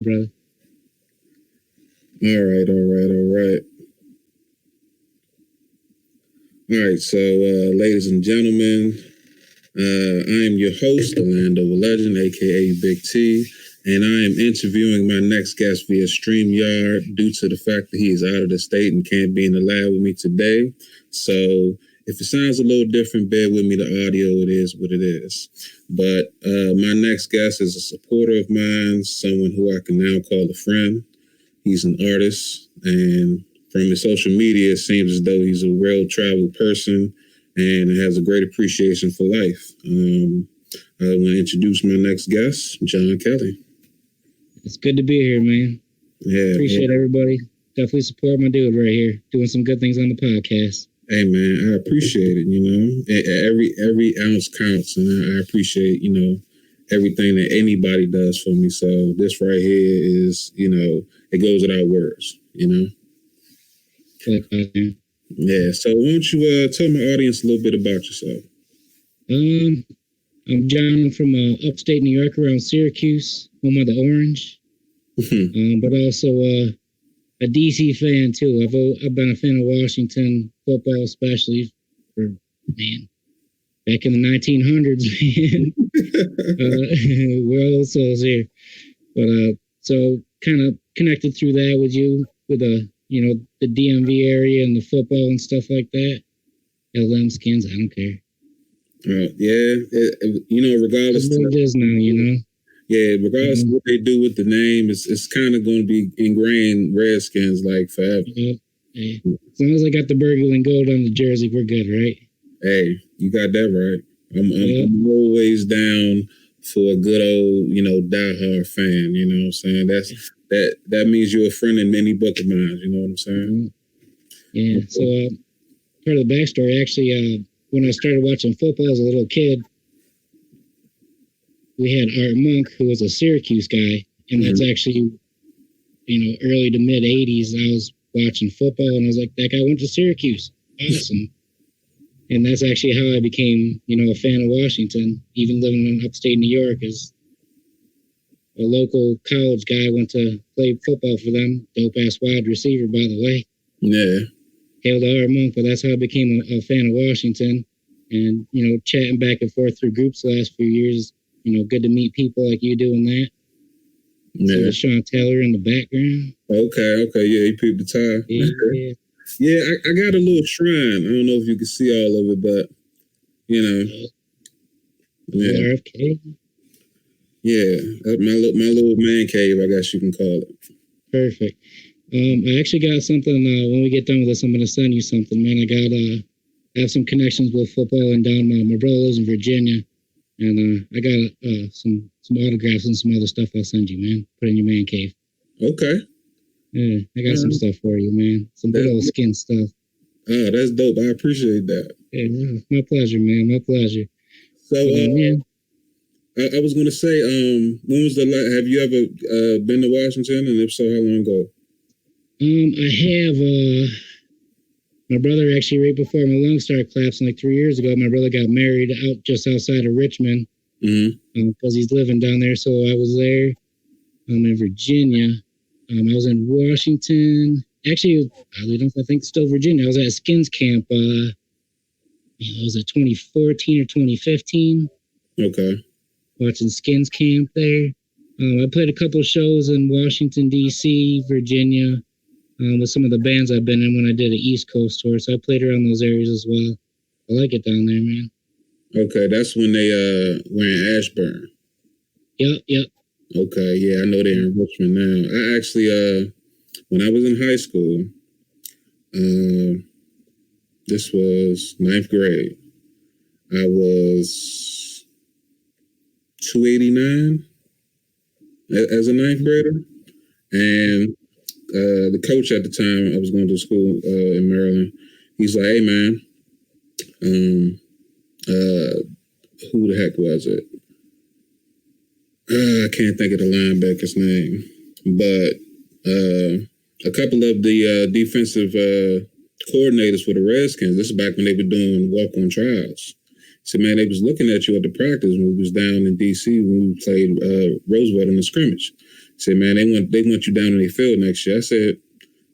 brother. All right, all right, all right. All right, so ladies and gentlemen, I am your host, the Landover Legend, aka Big T, and I am interviewing my next guest via StreamYard due to the fact that he is out of the state and can't be in the lab with me today. So if it sounds a little different, bear with me. The audio, it is what it is. But my next guest is a supporter of mine, someone who I can now call a friend. He's an artist, and from his social media, it seems as though he's a real travel person and has a great appreciation for life. I want to introduce my next guest, John Kelly. It's good to be here, man. Yeah, Appreciate everybody. Definitely support my dude right here, doing some good things on the podcast. Hey man, I appreciate it. You know, every ounce counts, and I appreciate everything that anybody does for me. So this right here is it goes without words. Yeah. So why don't you tell my audience a little bit about yourself? I'm John from upstate New York, around Syracuse, home of the Orange. But also a DC fan too. I've been a fan of Washington football, especially for back in the 1900s. Man, we're old souls here. But so kind of connected through that with you, with the DMV area and the football and stuff like that. LM Skins, I don't care. Regardless of what it is now, Yeah, regardless of what they do with the name, it's kind of going to be ingrained Redskins like forever. Yeah. As long as I got the burgle and gold on the jersey, we're good, right? Hey, you got that right. I'm always down for a good old, diehard fan. You know what I'm saying? That means you're a friend in many book of mine. You know what I'm saying? Yeah. So part of the backstory, actually, when I started watching football as a little kid, we had Art Monk, who was a Syracuse guy, and that's actually, early to mid 80s. I was watching football, and I was like, that guy went to Syracuse. Awesome. And that's actually how I became, a fan of Washington, even living in upstate New York. As a local college guy, went to play football for them. Dope-ass wide receiver, by the way. Yeah. Hail to Art Monk, but that's how I became a fan of Washington. And, chatting back and forth through groups the last few years, good to meet people like you doing that. Yeah. Sean Taylor in the background. Okay. Yeah, he peeped the tie. Yeah. Yeah, I got a little shrine. I don't know if you can see all of it, but yeah. RFK. Yeah, my little man cave, I guess you can call it. Perfect. I actually got something. When we get done with this, I'm going to send you something, man. I have some connections with football, and down my brother lives in Virginia, and I got some autographs and some other stuff I'll send you, man. Put in your man cave. Okay. Yeah, I got some stuff for you, man. Some good old skin stuff. Oh, that's dope. I appreciate that. Yeah, my pleasure, man. My pleasure. So, I was going to say, when was have you ever been to Washington? And if so, how long ago? I have. My brother actually, right before my lungs started collapsing, like 3 years ago, my brother got married just outside of Richmond because he's living down there. So I was there. I'm in Virginia. I was in Washington. Actually, I think still Virginia. I was at a Skins camp. Was it 2014 or 2015? Okay. Watching Skins camp there. I played a couple of shows in Washington, D.C., Virginia, with some of the bands I've been in when I did an East Coast tour. So I played around those areas as well. I like it down there, man. Okay, that's when they were in Ashburn. Yep. Okay, yeah, I know they're in Richmond now. I actually, when I was in high school, this was 9th grade. I was 289 as a 9th grader, and the coach at the time, I was going to school in Maryland. He's like, "Hey, man, who the heck was it? I can't think of the linebacker's name, but a couple of the defensive coordinators for the Redskins, this is back when they were doing walk-on trials. He said, man, they was looking at you at the practice when we was down in D.C. when we played Roosevelt in the scrimmage. Said, man, they want you down in the field next year. I said,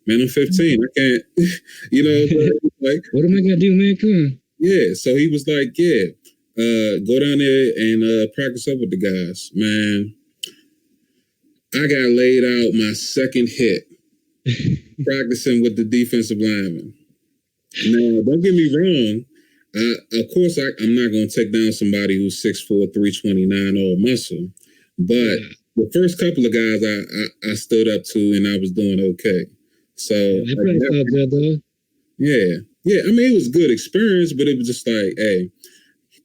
man, I'm 15. I can't, you know, like, what am I gonna do, man? Come on. Yeah. So he was like, yeah, go down there and practice up with the guys. Man, I got laid out my second hit practicing with the defensive lineman. Now, don't get me wrong. Of course, I'm not going to take down somebody who's 6'4", 329, all muscle. But the first couple of guys I stood up to, and I was doing okay. So that probably felt good, though. Yeah. I mean, it was a good experience, but it was just like, hey,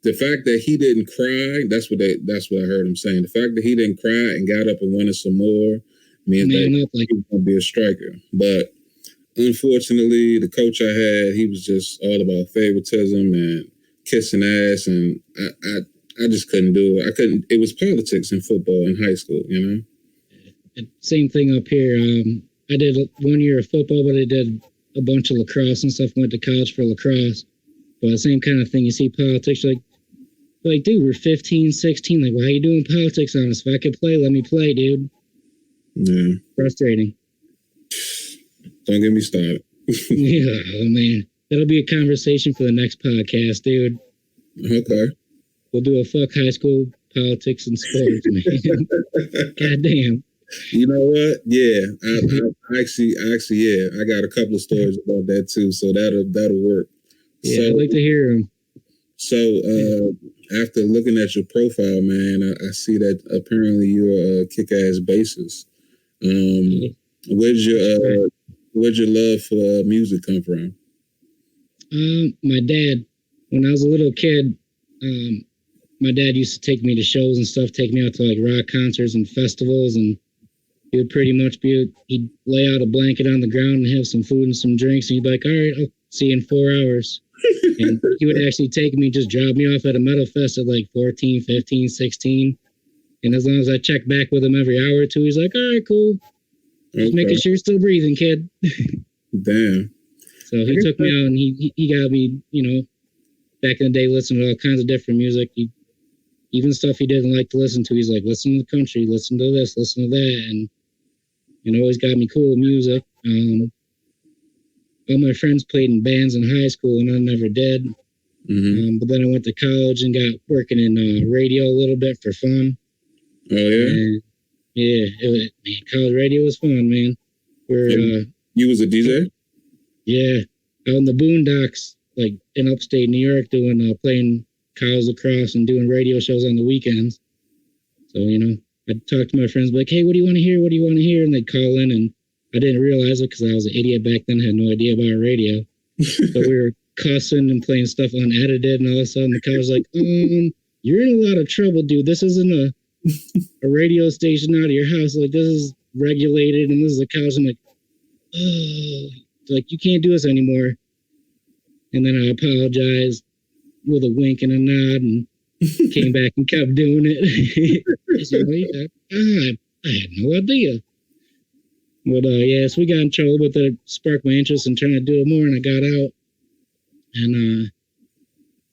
the fact that he didn't cry, that's what I heard him saying. The fact that he didn't cry and got up and wanted some more means that he was going to be a striker. But unfortunately, the coach I had, he was just all about favoritism and kissing ass, and I just couldn't do it. It was politics in football in high school, you know? Same thing up here. I did 1 year of football, but I did a bunch of lacrosse and stuff. Went to college for lacrosse. But the same kind of thing. You see politics, like, dude, we're 15, 16. Like, why are you doing politics on us? If I could play, let me play, dude. Yeah. Frustrating. Don't get me started. Yeah, oh man. That'll be a conversation for the next podcast, dude. Okay. We'll do a fuck high school politics and sports, man. God damn. You know what? Yeah, I actually, yeah, I got a couple of stories about that too, so that'll work. Yeah, so, I'd like to hear them. So, after looking at your profile, man, I see that apparently you're a kick-ass bassist. Where'd your love for music come from? My dad, when I was a little kid, my dad used to take me to shows and stuff, take me out to like rock concerts and festivals, and he would pretty much he'd lay out a blanket on the ground and have some food and some drinks, and he'd be like, all right, I'll see you in 4 hours. And he would actually take me, just drop me off at a metal fest at like 14, 15, 16. And as long as I checked back with him every hour or two, he's like, all right, cool. Just making sure you're still breathing, kid. Damn. So he took me out and he got me, you know, back in the day, listening to all kinds of different music. Even stuff he didn't like to listen to. He's like, listen to the country, listen to this, listen to that. And, you know, always got me cool with music. All my friends played in bands in high school, and I never did. Mm-hmm. But then I went to college and got working in radio a little bit for fun. Oh, yeah? And, yeah, college radio was fun, man. You was a DJ? Yeah, out in the boondocks, like in upstate New York, playing college lacrosse and doing radio shows on the weekends. So, you know, I'd talk to my friends, like, hey, what do you want to hear? What do you want to hear? And they'd call in, and I didn't realize it because I was an idiot back then. I had no idea about radio. So we were cussing and playing stuff unedited, and all of a sudden the car was like, you're in a lot of trouble, dude. This isn't a radio station out of your house. Like, this is regulated, and this is a college. I'm like, oh, like, you can't do this anymore. And then I apologized with a wink and a nod and came back and kept doing it. I said, I had no idea. But yeah, so we got in trouble, but that sparked my interest in trying to do it more, and I got out and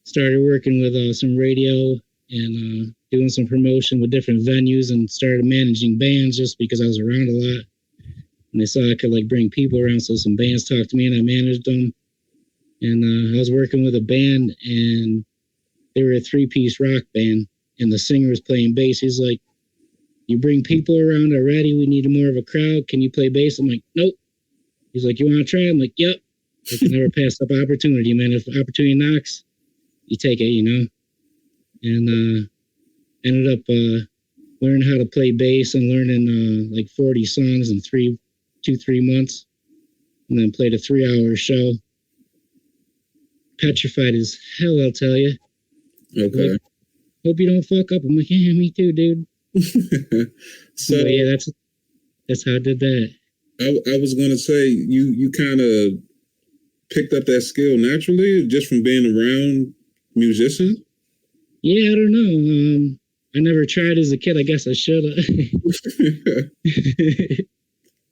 started working with some radio and doing some promotion with different venues, and started managing bands just because I was around a lot. And they saw I could like bring people around, so some bands talked to me, and I managed them. And I was working with a band, and they were a 3-piece rock band, and the singer was playing bass. He's like, you bring people around already, we need more of a crowd. Can you play bass? I'm like, nope. He's like, you want to try? I'm like, yep. I can never pass up opportunity, man. If opportunity knocks, you take it, you know? And ended up learning how to play bass and learning like 40 songs in 3 months. And then played a 3-hour show. Petrified as hell, I'll tell you. Okay. Like, hope you don't fuck up. I'm like, yeah, me too, dude. So yeah, that's how I did that. I was gonna say you kind of picked up that skill naturally just from being around musicians. Yeah, I don't know. I never tried as a kid. I guess I should have.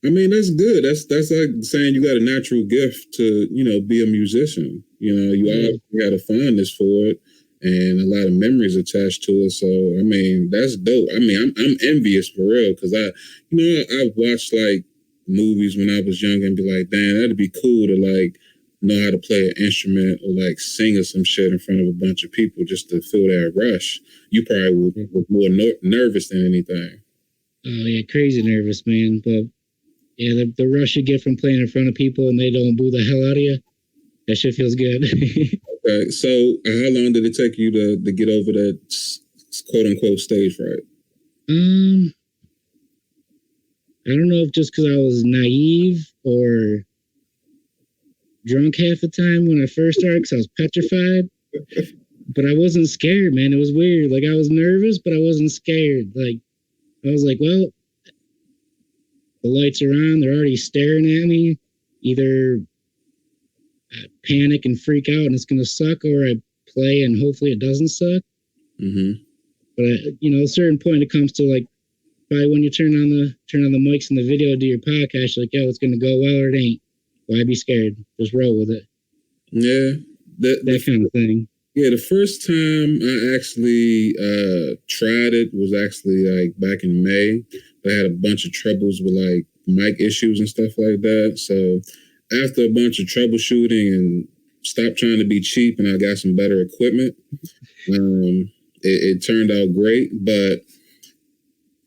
I mean, that's good. That's like saying you got a natural gift to, you know, be a musician. You know, you obviously had a fondness for it. and a lot of memories attached to it. So I mean, that's dope. I mean, I'm envious for real because I've watched like movies when I was younger and be like, damn, that'd be cool to like know how to play an instrument or like sing or some shit in front of a bunch of people just to feel that rush. You probably were more nervous than anything. Oh yeah, crazy nervous, man. But yeah, the rush you get from playing in front of people and they don't boo the hell out of you, that shit feels good. Okay, so how long did it take you to get over that quote unquote stage fright? I don't know if just because I was naive or drunk half the time when I first started because I was petrified. But I wasn't scared, man. It was weird. Like, I was nervous, but I wasn't scared. Like, I was like, well, the lights are on. They're already staring at me. Either I panic and freak out and it's going to suck, or I play and hopefully it doesn't suck. Mm-hmm. But, at a certain point, it comes to, like, probably when you turn on the mics and the video, do your podcast, you're like, yo, it's going to go well or it ain't. Why be scared? Just roll with it. Yeah. That kind of thing. Yeah, the first time I actually tried it was actually like back in May. I had a bunch of troubles with like mic issues and stuff like that. So after a bunch of troubleshooting and stopped trying to be cheap and I got some better equipment, it turned out great. But,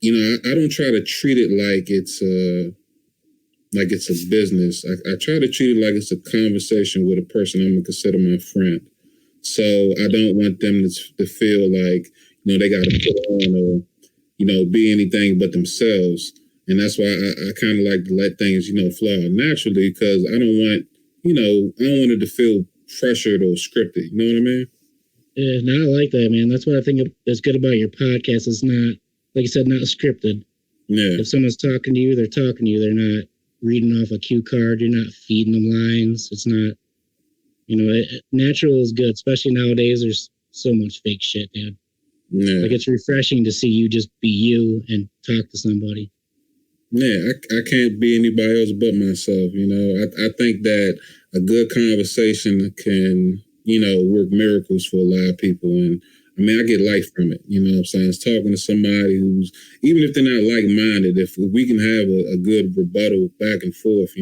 I don't try to treat it like it's a business. I try to treat it like it's a conversation with a person I'm going to consider my friend. So I don't want them to feel like, they got to put on or, be anything but themselves. And that's why I kind of like to let things, flow out naturally because I don't want it to feel pressured or scripted. You know what I mean? Yeah, no, I like that, man. That's what I think is good about your podcast. It's not, like you said, not scripted. Yeah. If someone's talking to you, they're talking to you. They're not reading off a cue card. You're not feeding them lines. It's not, natural is good, especially nowadays. There's so much fake shit, dude. Yeah. Like, it's refreshing to see you just be you and talk to somebody. Yeah, I can't be anybody else but myself, I think that a good conversation can, work miracles for a lot of people. And I mean, I get life from it, you know what I'm saying? It's talking to somebody who's, even if they're not like-minded, if we can have a good rebuttal back and forth,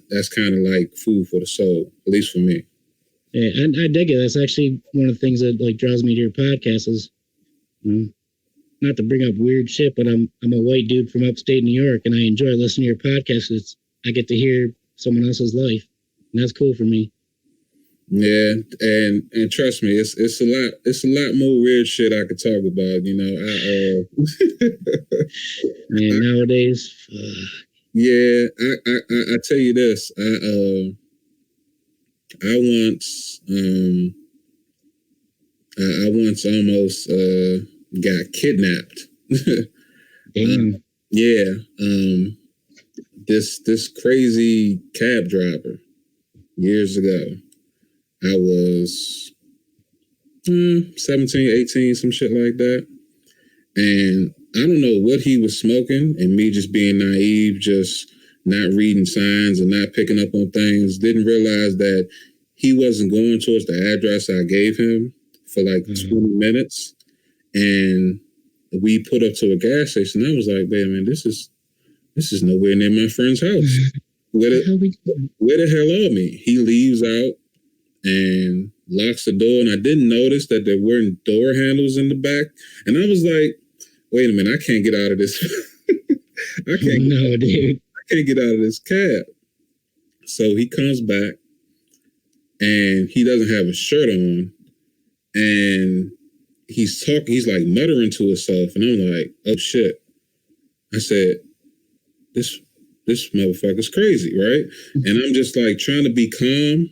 that's kind of like food for the soul, at least for me. Yeah, I dig it. That's actually one of the things that like draws me to your podcast is, not to bring up weird shit, but I'm a white dude from upstate New York, and I enjoy listening to your podcast because I get to hear someone else's life, and that's cool for me. Yeah, and trust me, it's a lot more weird shit I could talk about. Man, nowadays. Yeah, I tell you this. I once almost got kidnapped. Damn. Yeah. This crazy cab driver years ago. I was 17, 18, some shit like that. And I don't know what he was smoking, and me just being naive, just not reading signs and not picking up on things, didn't realize that he wasn't going towards the address I gave him for like 20 minutes. And we put up to a gas station. I was like, wait a minute, this is nowhere near my friend's house. Where the hell are we? He leaves out and locks the door, and I didn't notice that there weren't door handles in the back. And I was like, wait a minute, I can't get out of this. I can't get out of this cab. So he comes back, and he doesn't have a shirt on, and he's like muttering to himself, and I'm like, oh shit. I said, this motherfucker's crazy, right? And I'm just like trying to be calm,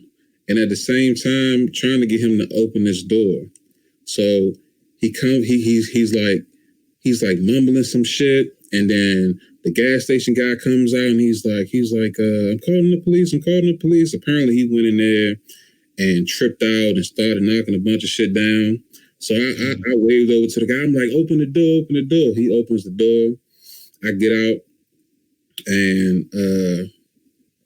and at the same time trying to get him to open this door. So he's like mumbling some shit, and then the gas station guy comes out and he's like, I'm calling the police. Apparently he went in there and tripped out and started knocking a bunch of shit down. So I waved over to the guy. I'm like, open the door. He opens the door. I get out, and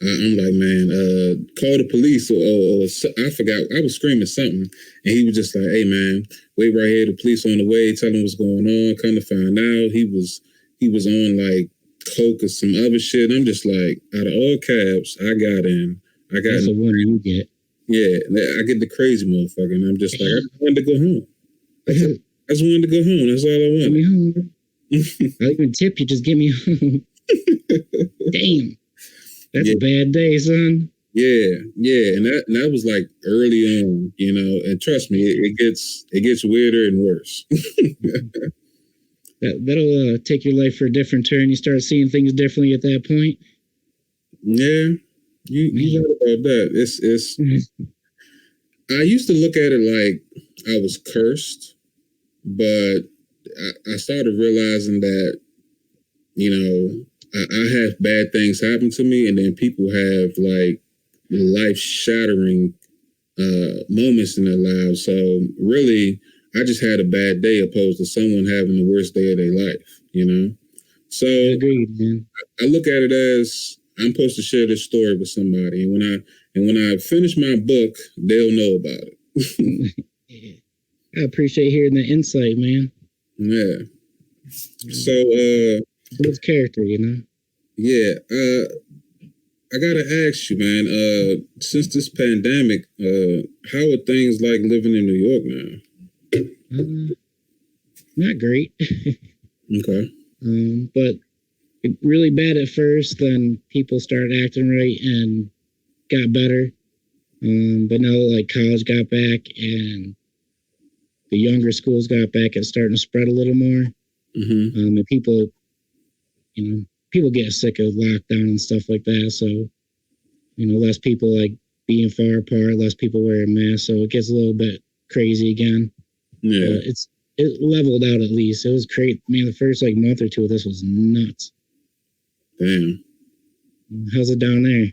I'm like, man, call the police or I forgot. I was screaming something, and he was just like, hey, man, wait right here. The police on the way. Tell him what's going on. Come to find out, he was on like coke or some other shit. And I'm just like, out of all cabs, I got in. That's the one you get. Yeah, I get the crazy motherfucker, and I'm just like, I just wanted to go home. I just wanted to go home. That's all I wanted. Get me home. I'll even tip you. Just get me home. Damn. That's a bad day, son. Yeah, and that was like early on, you know. And trust me, it gets weirder and worse. That'll take your life for a different turn. You start seeing things differently at that point. Yeah, you know about that. It's. I used to look at it like I was cursed, but I started realizing that, you know, I have bad things happen to me, and then people have like life-shattering moments in their lives. So really, I just had a bad day opposed to someone having the worst day of their life, you know? So agreed, man. I look at it as I'm supposed to share this story with somebody, and when I finish my book, they'll know about it. I appreciate hearing the insight, man. Yeah. So it's character, you know? Yeah. I gotta ask you, man, since this pandemic, how are things like living in New York now? Not great. Okay. But really bad at first, then people started acting right and got better. But now like college got back and the younger schools got back, it's starting to spread a little more. Mm-hmm. And people, you know, people get sick of lockdown and stuff like that. So, you know, less people like being far apart, less people wearing masks. So it gets a little bit crazy again. Yeah. It leveled out at least. It was crazy. Man, the first like month or two of this was nuts. Damn. How's it down there?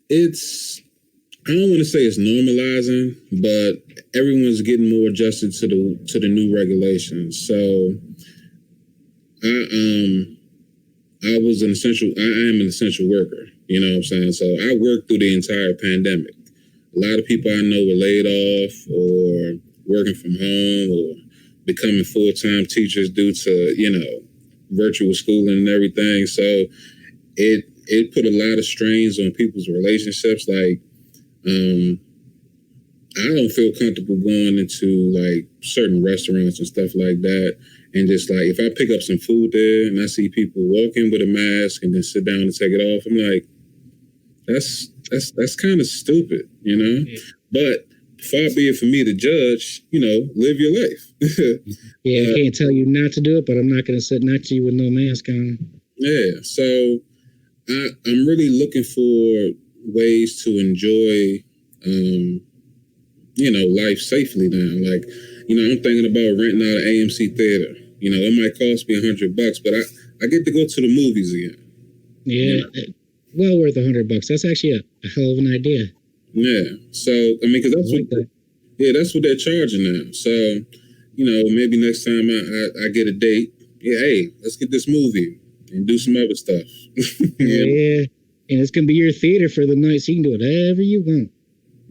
I don't want to say it's normalizing, but everyone's getting more adjusted to the new regulations. So I am an essential worker, you know what I'm saying? So I worked through the entire pandemic. A lot of people I know were laid off or working from home or becoming full-time teachers due to, you know, virtual schooling and everything. So it put a lot of strains on people's relationships. Like, I don't feel comfortable going into like certain restaurants and stuff like that. And just like, if I pick up some food there and I see people walking with a mask and then sit down and take it off, I'm like, that's kind of stupid, you know? Yeah. But far be it for me to judge, you know, live your life. Yeah, I can't tell you not to do it, but I'm not going to sit next to you with no mask on. Yeah, so I'm really looking for ways to enjoy, you know, life safely now. Like, you know, I'm thinking about renting out an AMC theater. You know, it might cost me $100, but I get to go to the movies again. Yeah, well worth $100. That's actually a hell of an idea. Yeah, so I mean, because that's what they're charging now. So, you know, maybe next time I get a date, yeah, hey, let's get this movie and do some other stuff. Yeah, and it's gonna be your theater for the night, so you can do whatever you want.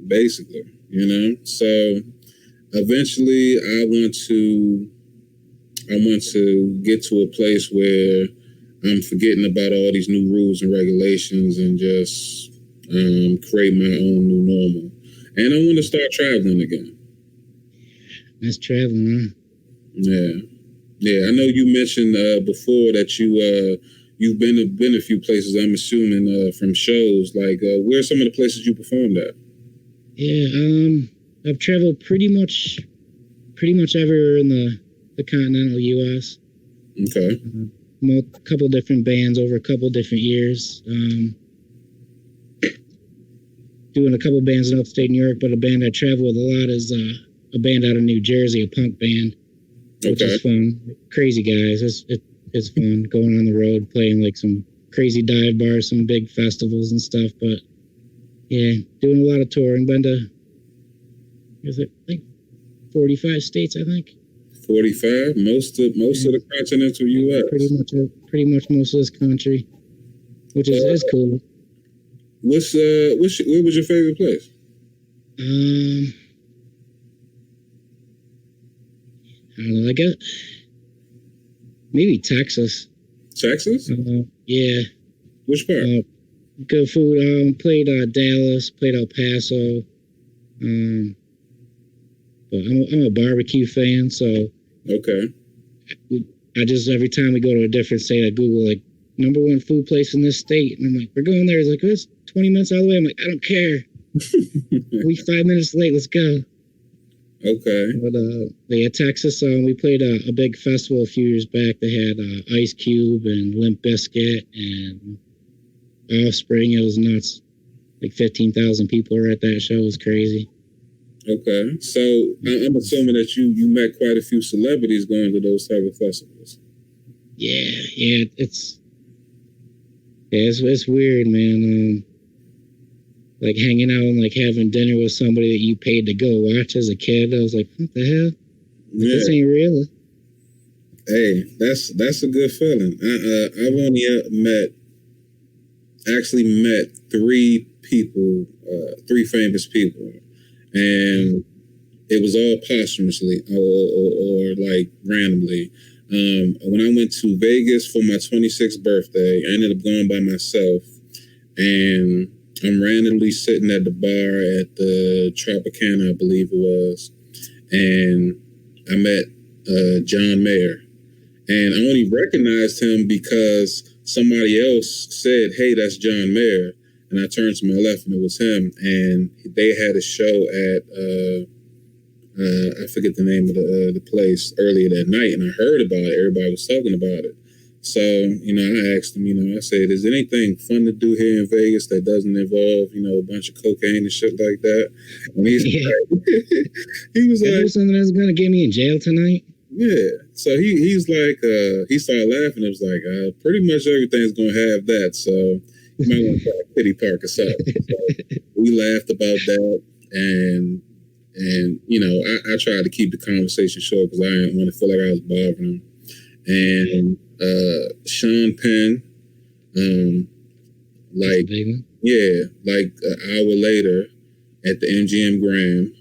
Basically, you know. So eventually, I want to get to a place where I'm forgetting about all these new rules and regulations and just create my own new normal. And I want to start traveling again. That's traveling, huh? Yeah. I know you mentioned before that you've been a few places. I'm assuming from shows. Like, where are some of the places you performed at? Yeah, I've traveled pretty much everywhere in the continental U.S. Okay. A couple different bands over a couple different years. Doing a couple bands in upstate New York, but a band I travel with a lot is a band out of New Jersey, a punk band, which is fun. Crazy guys. It's fun going on the road, playing like some crazy dive bars, some big festivals and stuff. But yeah, doing a lot of touring. Been to, is it like 45 states, I think. 45? Most of the continental U.S. Pretty much most of this country. which is cool. What was your favorite place? I don't know. I guess maybe Texas. Texas? Yeah. Which part? Good food. Played Dallas. Played El Paso. But I'm a barbecue fan, so okay. I just every time we go to a different state, I Google like #1 food place in this state, and I'm like, we're going there. It's like, it's 20 minutes out of the way. I'm like, I don't care. We 5 minutes late. Let's go. Okay. But yeah, Texas. We played a big festival a few years back. They had Ice Cube and Limp Bizkit and Offspring. It was nuts. Like 15,000 people were at that show. It was crazy. Okay, so I'm assuming that you met quite a few celebrities going to those type of festivals. Yeah, it's weird, man. Like hanging out and like having dinner with somebody that you paid to go watch as a kid. I was like, what the hell? Yeah. This ain't real. Hey, that's a good feeling. I've only met 3 people, 3 famous people. And it was all posthumously or like randomly. When I went to Vegas for my 26th birthday, I ended up going by myself, and I'm randomly sitting at the bar at the Tropicana, I believe it was, and I met John Mayer, and I only recognized him because somebody else said, "Hey, that's John Mayer." And I turned to my left, and it was him. And they had a show at I forget the name of the place earlier that night, and I heard about it. Everybody was talking about it. So I asked him. I said, "Is there anything fun to do here in Vegas that doesn't involve a bunch of cocaine and shit like that?" And he's like, he was like, "Something that's gonna get me in jail tonight." Yeah. So he's like, he started laughing. It was like, pretty much everything's gonna have that. So. You might want to try Pity Park or something. So we laughed about that, and I tried to keep the conversation short because I didn't want to feel like I was bothering him. And Sean Penn, like an hour later at the MGM Grand,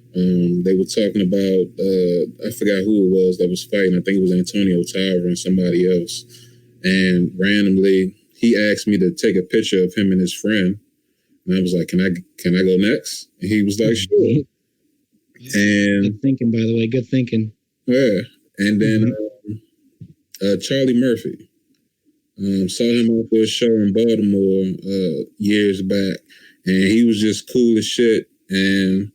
they were talking about I forgot who it was that was fighting. I think it was Antonio Tarver and somebody else, and randomly. He asked me to take a picture of him and his friend, and I was like, "Can I go next?" And he was like, "Sure." And good thinking, by the way, good thinking. Yeah, and then Charlie Murphy, saw him after a show in Baltimore years back, and he was just cool as shit. And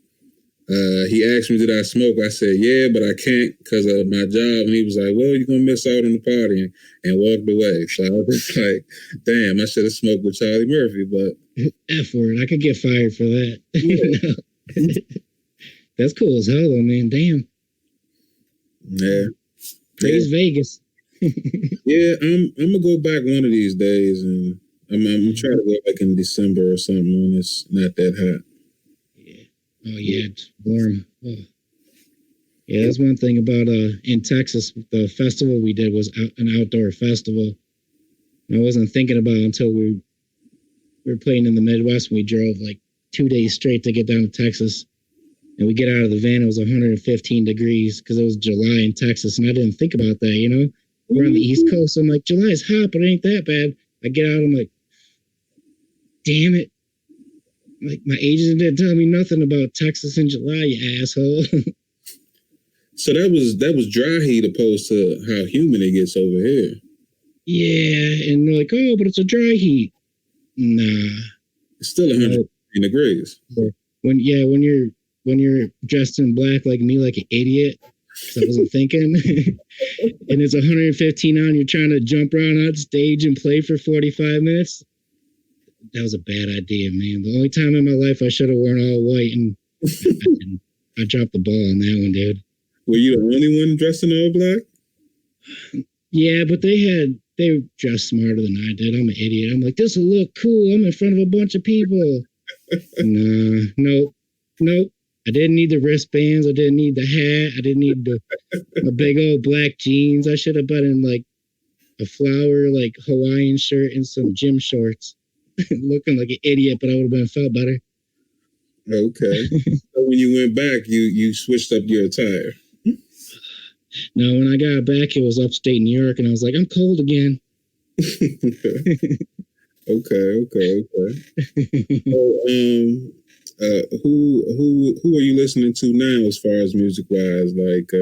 he asked me, "Did I smoke?" I said, "Yeah, but I can't because of my job." And he was like, "Well, you're gonna miss out on the party," and walked away. So I was just like, "Damn, I should have smoked with Charlie Murphy." But F word, I could get fired for that. Yeah. That's cool as hell, though, man. Damn. Yeah. Praise Vegas. Yeah, I'm gonna go back one of these days, and I'm trying to go back in December or something when it's not that hot. Oh yeah, it's warm. Oh. Yeah, that's one thing about in Texas. The festival we did was an outdoor festival. I wasn't thinking about it until we were playing in the Midwest. We drove like 2 days straight to get down to Texas, and we get out of the van. It was 115 degrees because it was July in Texas, and I didn't think about that. We're on the East Coast. So I'm like, July's hot, but it ain't that bad. I get out. I'm like, damn it. Like, my agent didn't tell me nothing about Texas in July, you asshole. So that was dry heat opposed to how humid it gets over here. Yeah, and they're like, oh, but it's a dry heat. Nah. It's still 100 degrees. When you're dressed in black like me, like an idiot, because I wasn't thinking, and it's 115 on, you're trying to jump around on stage and play for 45 minutes. That was a bad idea, man. The only time in my life I should have worn all white, and I dropped the ball on that one, dude. Were you the only one dressed in all black? Yeah, but they were dressed smarter than I did. I'm an idiot. I'm like, this will look cool. I'm in front of a bunch of people. Nope. I didn't need the wristbands. I didn't need the hat. I didn't need the big old black jeans. I should have been in like a flower, like Hawaiian shirt and some gym shorts. looking like an idiot, but I would have been felt better. Okay. So when you went back, you switched up your attire. Now, when I got back, it was upstate New York, and I was like, I'm cold again. Okay. So, who are you listening to now as far as music wise? Like,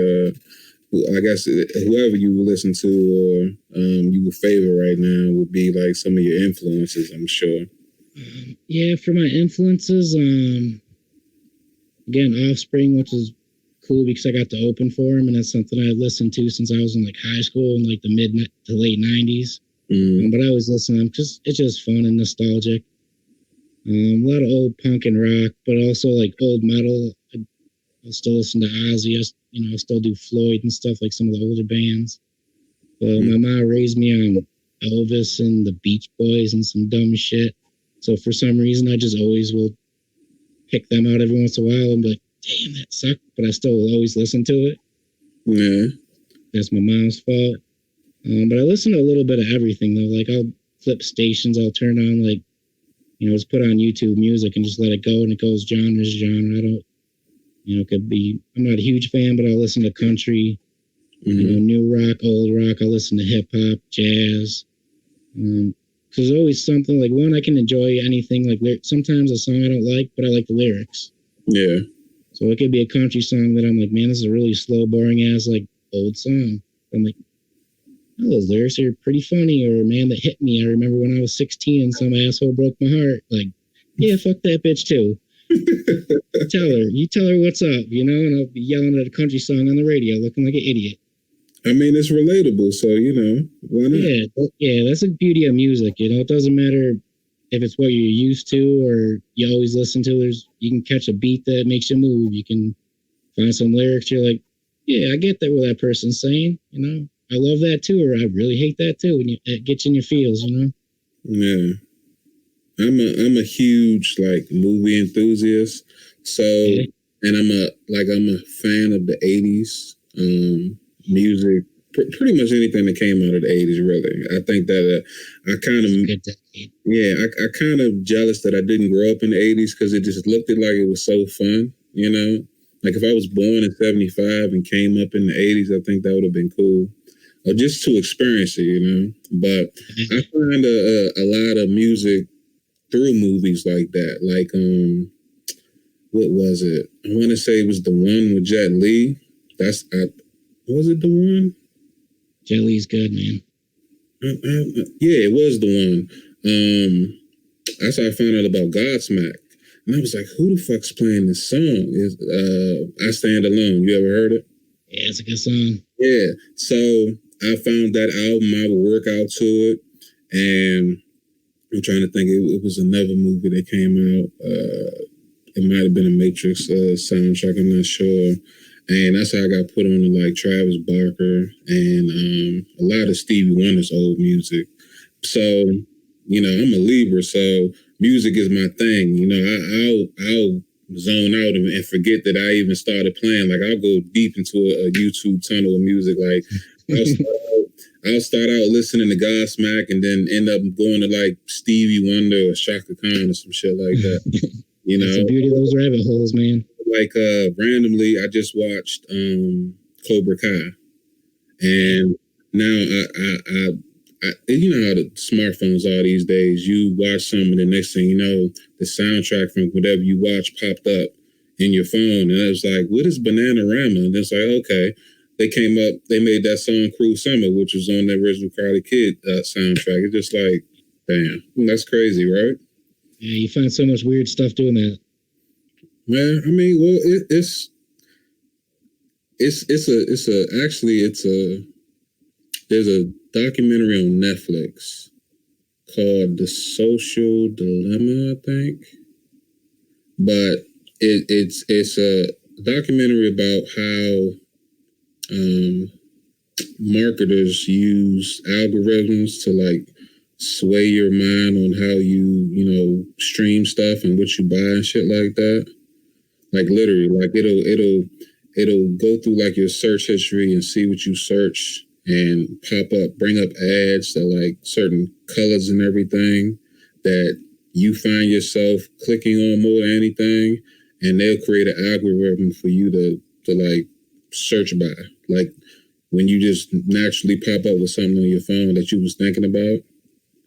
I guess whoever you listen to or you would favor right now would be like some of your influences, I'm sure. Yeah, for my influences, again, Offspring, which is cool because I got to open for him, and that's something I've listened to since I was in like high school in like the mid to late 90s. But I always listen to them because it's just fun and nostalgic. A lot of old punk and rock, but also like old metal. I still listen to Ozzy. I still do Floyd and stuff like some of the older bands. But my mom raised me on Elvis and the Beach Boys and some dumb shit. So for some reason, I just always will pick them out every once in a while and be like, damn, that sucked. But I still will always listen to it. Yeah. That's my mom's fault. But I listen to a little bit of everything, though. Like, I'll flip stations. I'll turn on, like, just put on YouTube music and just let it go. And it goes genre to genre. I don't, it could be, I'm not a huge fan, but I'll listen to country, new rock, old rock. I'll listen to hip hop, jazz. Because there's always something, like, one, I can enjoy anything. Like, sometimes a song I don't like, but I like the lyrics. Yeah. So it could be a country song that I'm like, man, this is a really slow, boring ass, like, old song. I'm like, oh, those lyrics are pretty funny. Or, man, that hit me. I remember when I was 16 and some asshole broke my heart. Like, yeah, fuck that bitch too. You tell her what's up, and I'll be yelling at a country song on the radio, looking like an idiot. I mean, it's relatable, so, why not? Yeah, that's the beauty of music, It doesn't matter if it's what you're used to or you always listen to. You can catch a beat that makes you move. You can find some lyrics, you're like, yeah, I get that what that person's saying, I love that too, or I really hate that too, and it gets in your feels, Yeah. I'm a huge like movie enthusiast. So and I'm a fan of the 80s music, pretty much anything that came out of the 80s, really. I think that I kind of I kind of jealous that I didn't grow up in the 80s because it just looked like it was so fun, Like if I was born in 75 and came up in the 80s, I think that would have been cool. Or just to experience it, But I find a lot of music through movies like that. Like, what was it? I want to say it was the one with Jet Li. Was it the one? Jet Li's good, man. Yeah, it was the one. That's how I found out about Godsmack. And I was like, who the fuck's playing this song? I Stand Alone. You ever heard it? Yeah, it's a good song. Yeah. So I found that album. I would work out to it. And I'm trying to think. It was another movie that came out. It might have been a Matrix soundtrack. I'm not sure. And that's how I got put on to like Travis Barker and a lot of Stevie Wonder's old music. So, I'm a Libra, so music is my thing. I'll zone out and forget that I even started playing. Like I'll go deep into a YouTube tunnel of music. Like I'll start out listening to Godsmack and then end up going to like Stevie Wonder or Chaka Khan or some shit like that. That's the beauty of those rabbit holes, man. Like randomly, I just watched Cobra Kai, and now I how the smartphones are these days. You watch something, and the next thing you know, the soundtrack from whatever you watch popped up in your phone, and it was like, what is Bananarama? And it's like, okay, they made that song Cruel Summer, which was on the original Karate Kid soundtrack. It's just like, damn, that's crazy, right? Yeah, you find so much weird stuff doing that. Man, I mean, well, there's a documentary on Netflix called The Social Dilemma, I think. But it's a documentary about how marketers use algorithms to like sway your mind on how you stream stuff and what you buy and shit like that. Like literally, like it'll go through like your search history and see what you search and bring up ads that like certain colors and everything that you find yourself clicking on more than anything, and they'll create an algorithm for you to like search by. Like when you just naturally pop up with something on your phone that you was thinking about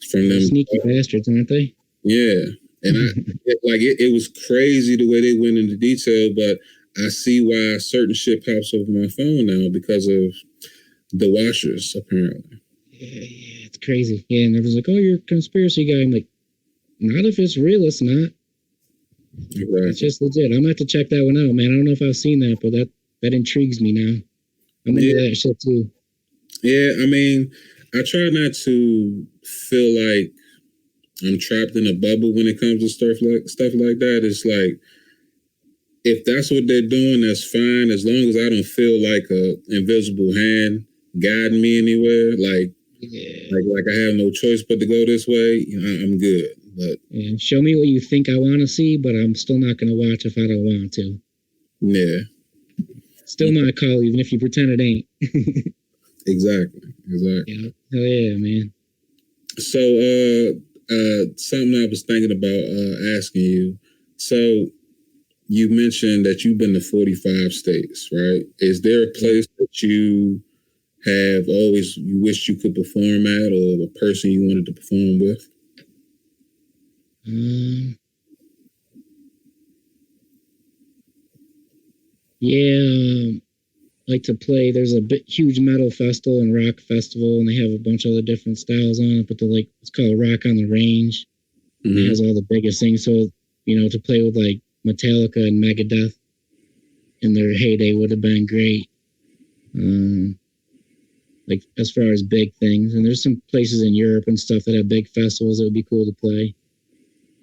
from them. Sneaky bastards, aren't they? Yeah. And it was crazy the way they went into detail, but I see why certain shit pops over my phone now because of the washers, apparently. Yeah, it's crazy. Yeah, and everyone's like, "Oh, you're a conspiracy guy." I'm like, not if it's real, it's not. Exactly. It's just legit. I'm gonna have to check that one out, man. I don't know if I've seen that, but that intrigues me now. I'm into that shit too. Yeah, I mean, I try not to feel like I'm trapped in a bubble when it comes to stuff like that. It's like, if that's what they're doing, that's fine. As long as I don't feel like a invisible hand guiding me anywhere, like I have no choice but to go this way, I'm good. But show me what you think I want to see, but I'm still not going to watch if I don't want to. Yeah. Still my call, even if you pretend it ain't. Exactly. Yeah. Hell yeah, man. So, something I was thinking about asking you. So, you mentioned that you've been to 45 states, right? Is there a place that you have always you wished you could perform at, or a person you wanted to perform with? Yeah, like to play. There's a huge metal festival and rock festival, and they have a bunch of other different styles on it. But it's called Rock on the Range. Mm-hmm. It has all the biggest things. So to play with like Metallica and Megadeth in their heyday would have been great. Like as far as big things, and there's some places in Europe and stuff that have big festivals that would be cool to play.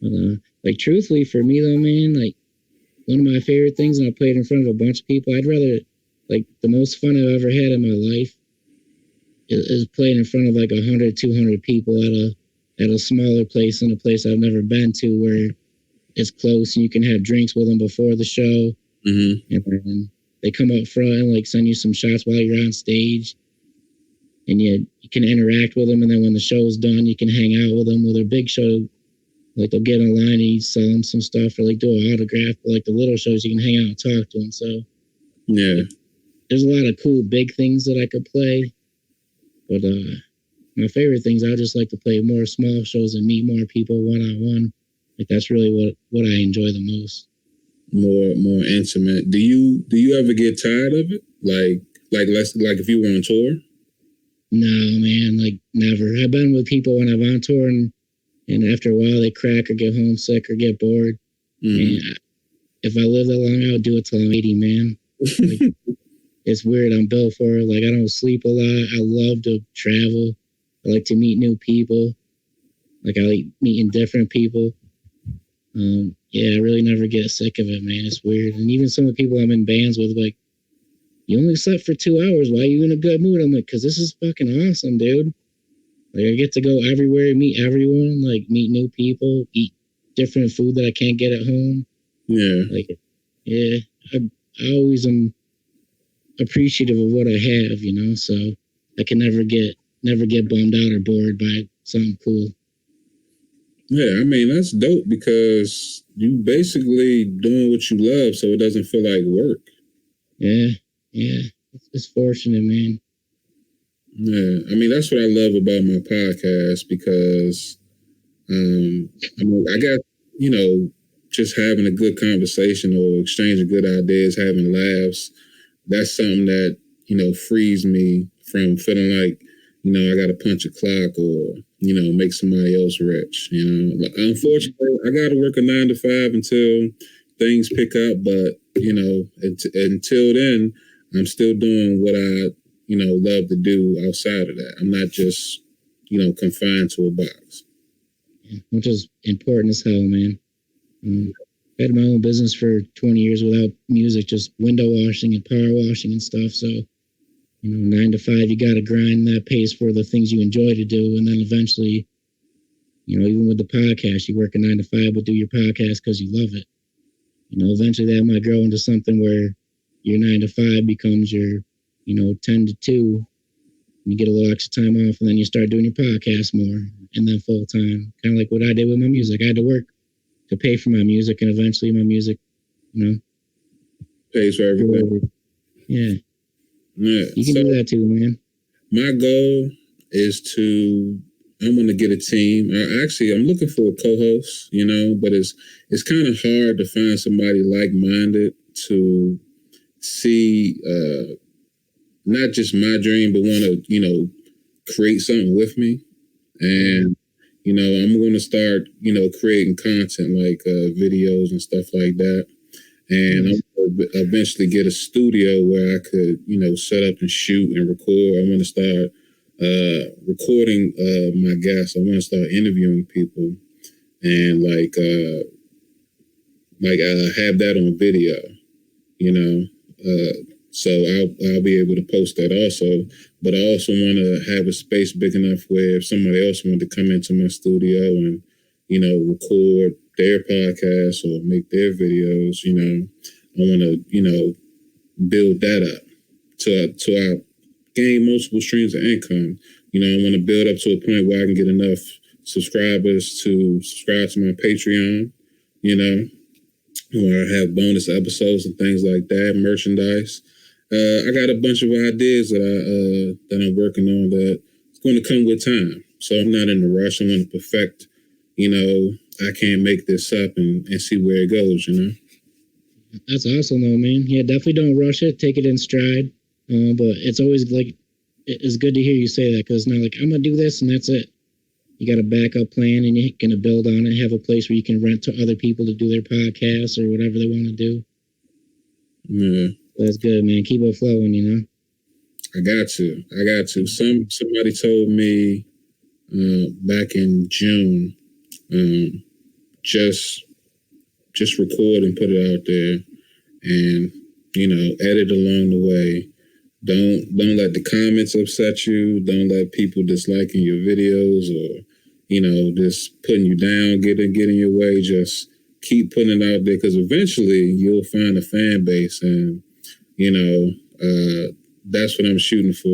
But like truthfully, for me though, man, like one of my favorite things, and I played in front of a bunch of people. I'd rather, like, the most fun I've ever had in my life is playing in front of like 100, 200 people at a smaller place, in a place I've never been to, where it's close and you can have drinks with them before the show. Mm-hmm. And then they come up front and like send you some shots while you're on stage, and you can interact with them. And then when the show's done, you can hang out with them. With their big show, like they'll get online and you sell them some stuff or like do an autograph. But like the little shows, you can hang out and talk to them. So yeah, there's a lot of cool big things that I could play. But my favorite things, I just like to play more small shows and meet more people one-on-one. Like that's really what I enjoy the most. More intimate. Do you ever get tired of it? Like if you were on tour? No, man, like never. I've been with people when I'm on tour and after a while they crack or get homesick or get bored. Mm-hmm. And if I live that long, I would do it till I'm 80, man. Like, it's weird. I'm built for it. Like I don't sleep a lot. I love to travel. I like to meet new people. Like I like meeting different people. Yeah, I really never get sick of it, man. It's weird. And even some of the people I'm in bands with, like, you only slept for 2 hours. Why are you in a good mood? I'm like, because this is fucking awesome, dude. Like, I get to go everywhere, meet everyone, like, meet new people, eat different food that I can't get at home. Yeah. Like, yeah, I always am appreciative of what I have, so I can never get bummed out or bored by something cool. Yeah, I mean, that's dope because you basically doing what you love, so it doesn't feel like work. Yeah. It's fortunate, man. Yeah, I mean, that's what I love about my podcast because, I mean, I got, just having a good conversation or exchanging good ideas, having laughs, that's something that, frees me from feeling like, I got to punch a clock or, make somebody else rich. Unfortunately, I got to work a 9 to 5 until things pick up. But, until then, I'm still doing what I, love to do outside of that. I'm not just, confined to a box. Which is important as hell, man. I had my own business for 20 years without music, just window washing and power washing and stuff. So, 9 to 5, you got to grind. That pays for the things you enjoy to do. And then eventually, even with the podcast, you work a 9 to 5, but do your podcast because you love it. Eventually that might grow into something where your 9 to 5 becomes your, 10 to 2. You get a little extra time off and then you start doing your podcast more. and then full time. Kind of like what I did with my music. I had to work to pay for my music, and eventually my music, pays for everything. Yeah. Yeah. You can do that too, man. My goal is I want to get a team. I'm looking for a co-host, but it's kind of hard to find somebody like-minded to see not just my dream, but want to, create something with me. And, I'm going to start, creating content like videos and stuff like that. And I'm going to eventually get a studio where I could, set up and shoot and record. I want to start recording my guests. I want to start interviewing people and have that on video, so I'll be able to post that also. But I also want to have a space big enough where if somebody else wanted to come into my studio and, record their podcast or make their videos, I want to, build that up to I gain multiple streams of income. I want to build up to a point where I can get enough subscribers to subscribe to my Patreon, where I have bonus episodes and things like that, merchandise. I got a bunch of ideas that I'm working on that it's going to come with time. So I'm not in a rush. I want to perfect, I can't make this up and see where it goes, That's awesome though, man. Yeah, definitely don't rush it. Take it in stride. But it's always like, it's good to hear you say that, because it's not like, I'm going to do this and that's it. You got a backup plan and you're going to build on it, have a place where you can rent to other people to do their podcasts or whatever they want to do. Yeah. That's good, man. Keep it flowing, I got to. Somebody told me back in June, just record and put it out there and, edit along the way. Don't let the comments upset you. Don't let people disliking your videos or, just putting you down, get in your way. Just keep putting it out there, because eventually you'll find a fan base, and, that's what I'm shooting for.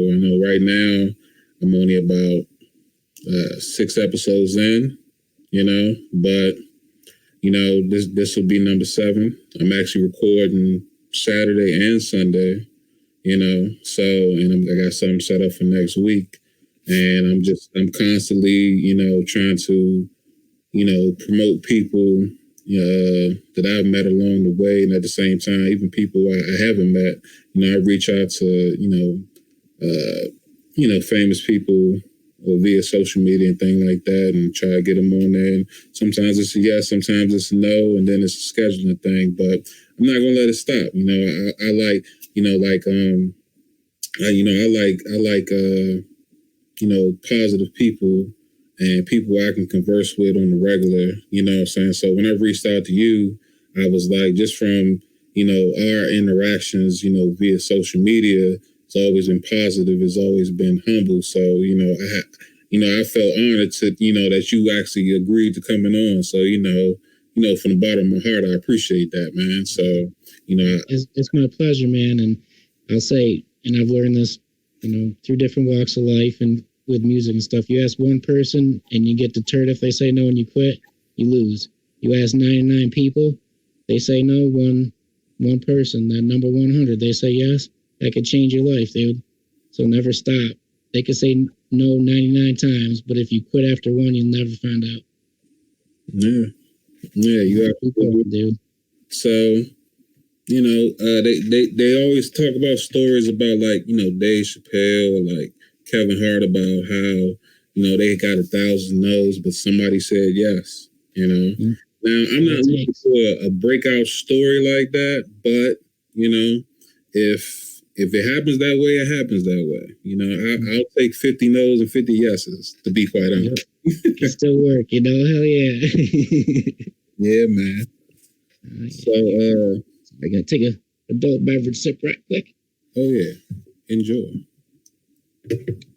Right now I'm only about 6 episodes in, but, this will be number 7. I'm actually recording Saturday and Sunday. And I got something set up for next week, and I'm constantly, trying to, promote people, that I've met along the way. And at the same time, even people I haven't met, I reach out to, famous people or via social media and things like that, and try to get them on there. And sometimes it's a yes, sometimes it's a no, and then it's a scheduling thing, but I'm not going to let it stop. I like, positive people and people I can converse with on the regular, what I'm saying? So when I reached out to you, I was like, just from, our interactions, via social media, it's always been positive. It's always been humble. So, I felt honored to, that you actually agreed to coming on. So, from the bottom of my heart, I appreciate that, man. So, it's my pleasure, man. And I'll say, and I've learned this, through different walks of life and with music and stuff. You ask one person and you get deterred if they say no and you quit, you lose. You ask 99 people, they say no. One person, that number 100, they say yes. That could change your life, dude. So never stop. They could say no 99 times, but if you quit after one, you'll never find out. Yeah, you have to, dude. So, they always talk about stories about, like, Dave Chappelle or like Kevin Hart, about how, they got 1,000 no's, but somebody said yes, Mm-hmm. Now, I'm not looking for a breakout story like that, but, if it happens that way, it happens that way. I'll take 50 no's and 50 yeses, to be quite honest. It can still work, hell yeah. Yeah, man. So, I gotta take a adult beverage sip right quick. Oh yeah, enjoy.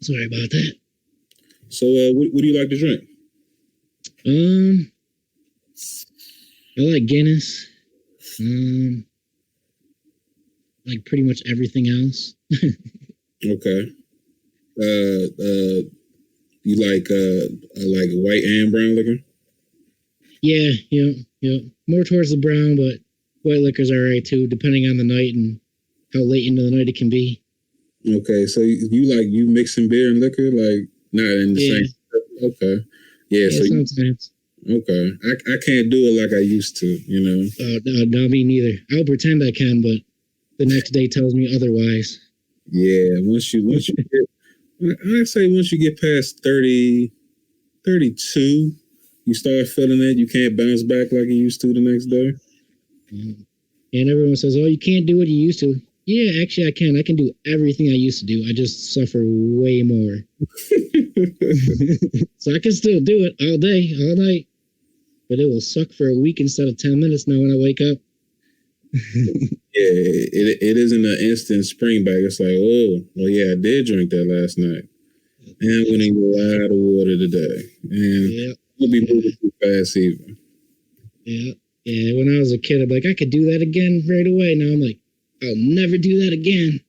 Sorry about that. So, what do you like to drink? I like Guinness. Like pretty much everything else. Okay. You like white and brown liquor? Yeah, more towards the brown, but white liquor's all right too, depending on the night and how late into the night it can be. Okay, so you mixing beer and liquor, like not in the same. Okay, yeah. So sometimes. Okay, I can't do it like I used to, you know. No, me neither. I'll pretend I can, but the next day tells me otherwise. Yeah, once you get, I say once you get past 30, 32, you start feeling it. You can't bounce back like you used to the next day. And everyone says, "Oh, you can't do what you used to." Yeah, actually, I can. I can do everything I used to do. I just suffer way more. So I can still do it all day, all night. But it will suck for a week instead of 10 minutes now when I wake up. Yeah, it isn't an instant spring back. It's like, oh, well, yeah, I did drink that last night. And I'm going to eat a lot of water today. And I'll be moving too fast even. Yeah. Yeah, when I was a kid, I'd be like, I could do that again right away. Now I'm like, I'll never do that again.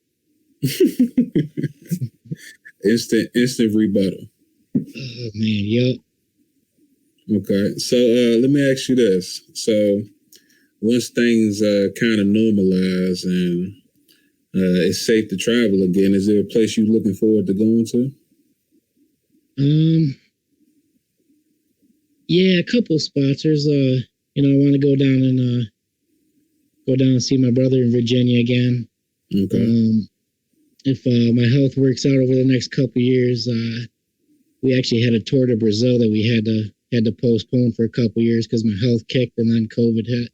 Instant rebuttal. Oh, man, yup. Okay, so let me ask you this. So once things kind of normalize and it's safe to travel again, is there a place you're looking forward to going to? Yeah, a couple spots. There's I want to go down and see my brother in Virginia again. Okay. If my health works out over the next couple years, we actually had a tour to Brazil that we had to postpone for a couple years because my health kicked and then COVID hit.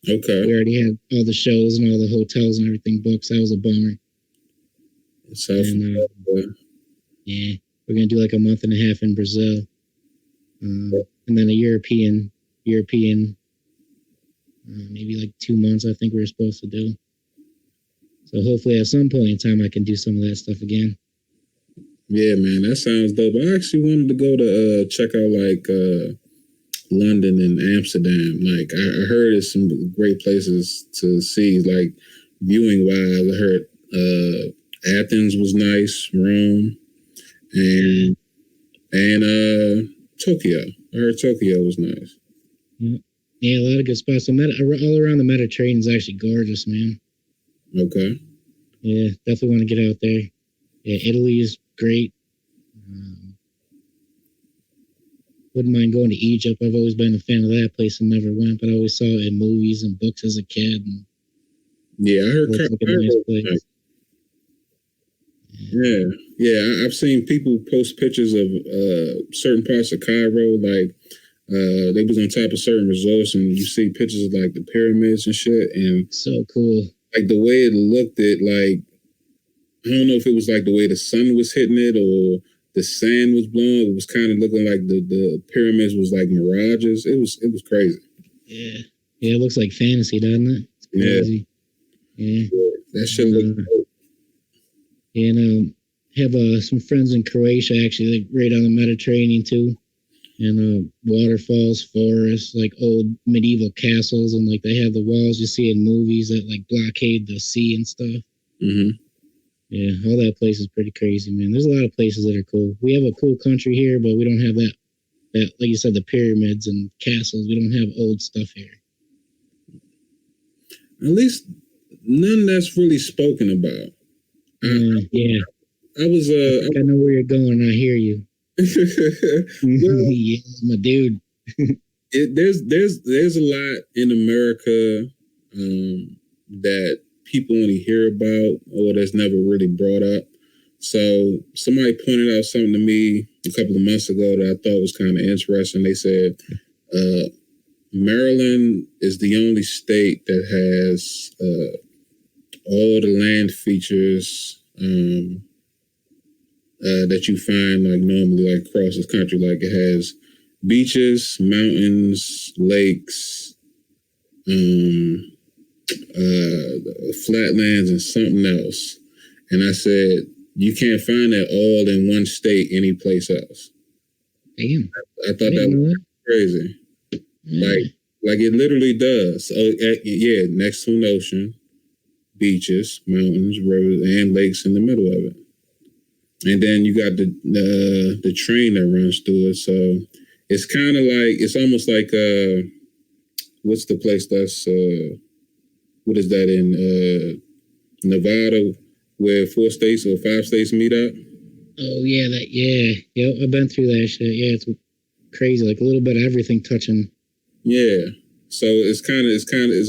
Okay. We already had all the shows and all the hotels and everything booked, so that was a bummer. Yeah, we're gonna do like a month and a half in Brazil, and then a European, maybe like 2 months. I think we were supposed to do. So hopefully, at some point in time, I can do some of that stuff again. Yeah, man, that sounds dope. I actually wanted to go to check out like London and Amsterdam. Like I heard it's some great places to see, like viewing wise. I heard Athens was nice, Rome, and Tokyo. I heard Tokyo was nice. Yeah, a lot of good spots. All around the Mediterranean is actually gorgeous, man. Okay. Yeah, definitely want to get out there. Yeah, Italy is great. Wouldn't mind going to Egypt. I've always been a fan of that place and never went, but I always saw it in movies and books as a kid. And yeah, I heard. Nice. Yeah. I've seen people post pictures of certain parts of Cairo, like they was on top of certain resorts, and you see pictures of like the pyramids and shit, and so cool. Like the way it looked, like I don't know if it was like the way the sun was hitting it or the sand was blowing. It was kind of looking like the pyramids was like mirages. It was crazy. Yeah, it looks like fantasy, doesn't it? It's crazy. Yeah. That shit looked cool. And have some friends in Croatia actually, like right on the Mediterranean too, and waterfalls, forests, like old medieval castles, and like they have the walls you see in movies that like blockade the sea and stuff. Mm-hmm. Yeah, all that place is pretty crazy, man. There's a lot of places that are cool. We have a cool country here, but we don't have that like you said, the pyramids and castles. We don't have old stuff here. At least none that's really spoken about. Yeah. I was I know where you're going. I hear you. Well, yeah, my dude. There's a lot in America that people only hear about or that's never really brought up. So somebody pointed out something to me a couple of months ago that I thought was kind of interesting. They said Maryland is the only state that has all the land features that you find like normally like across this country. Like it has beaches, mountains, lakes, flatlands, and something else. And I said, you can't find that all in one state anyplace else. Damn. I thought that was crazy. Yeah. Like it literally does. Yeah, next to an ocean, beaches, mountains, rivers, and lakes in the middle of it. and then you got the train that runs through it. So it's kind of like, it's almost like what's the place that's what is that in Nevada, where 4 states or 5 states meet up? Oh yeah, yep. I've been through that shit. Yeah, it's crazy. Like a little bit of everything touching. Yeah. So it's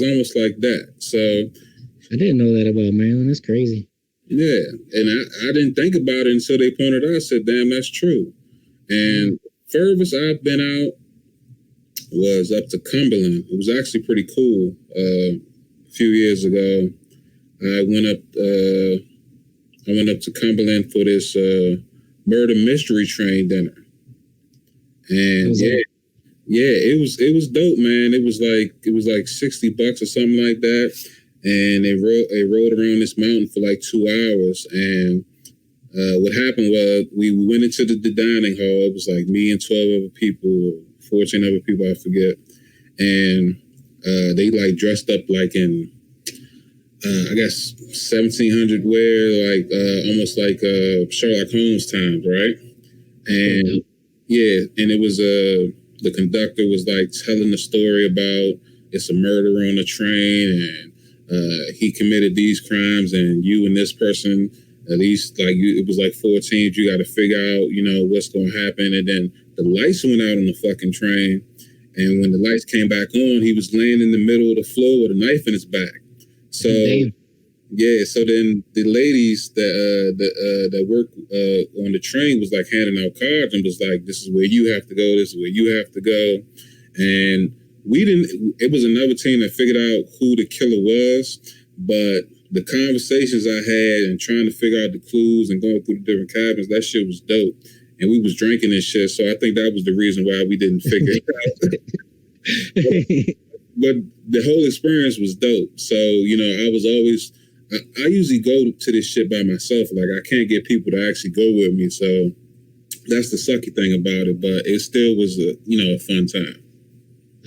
almost like that. So I didn't know that about Maryland. That's crazy. Yeah, and I didn't think about it until they pointed out. I said, "Damn, that's true." And furthest I've been out was up to Cumberland. It was actually pretty cool. A few years ago, I went up. I went up to Cumberland for this murder mystery train dinner, and it was dope, man. It was like $60 or something like that, and they rode around this mountain for like 2 hours. And what happened was we went into the dining hall. It was like me and 12 other people, 14 other people, I forget, and they like dressed up like in I guess 1700 wear, like almost like Sherlock Holmes times, right? And and it was the conductor was like telling the story about it's a murder on the train, and he committed these crimes, and you and this person, at least like it was like 4 teams. You got to figure out, what's going to happen. And then the lights went out on the fucking train, and when the lights came back on, he was laying in the middle of the floor with a knife in his back. So so then the ladies that work on the train was like handing out cards and was like, "This is where you have to go. This is where you have to go." And we didn't. It was another team that figured out who the killer was, but the conversations I had and trying to figure out the clues and going through the different cabins, that shit was dope. And we was drinking and shit, so I think that was the reason why we didn't figure it out. But the whole experience was dope. So, I was always, I usually go to this shit by myself. Like, I can't get people to actually go with me. So that's the sucky thing about it. But it still was a fun time.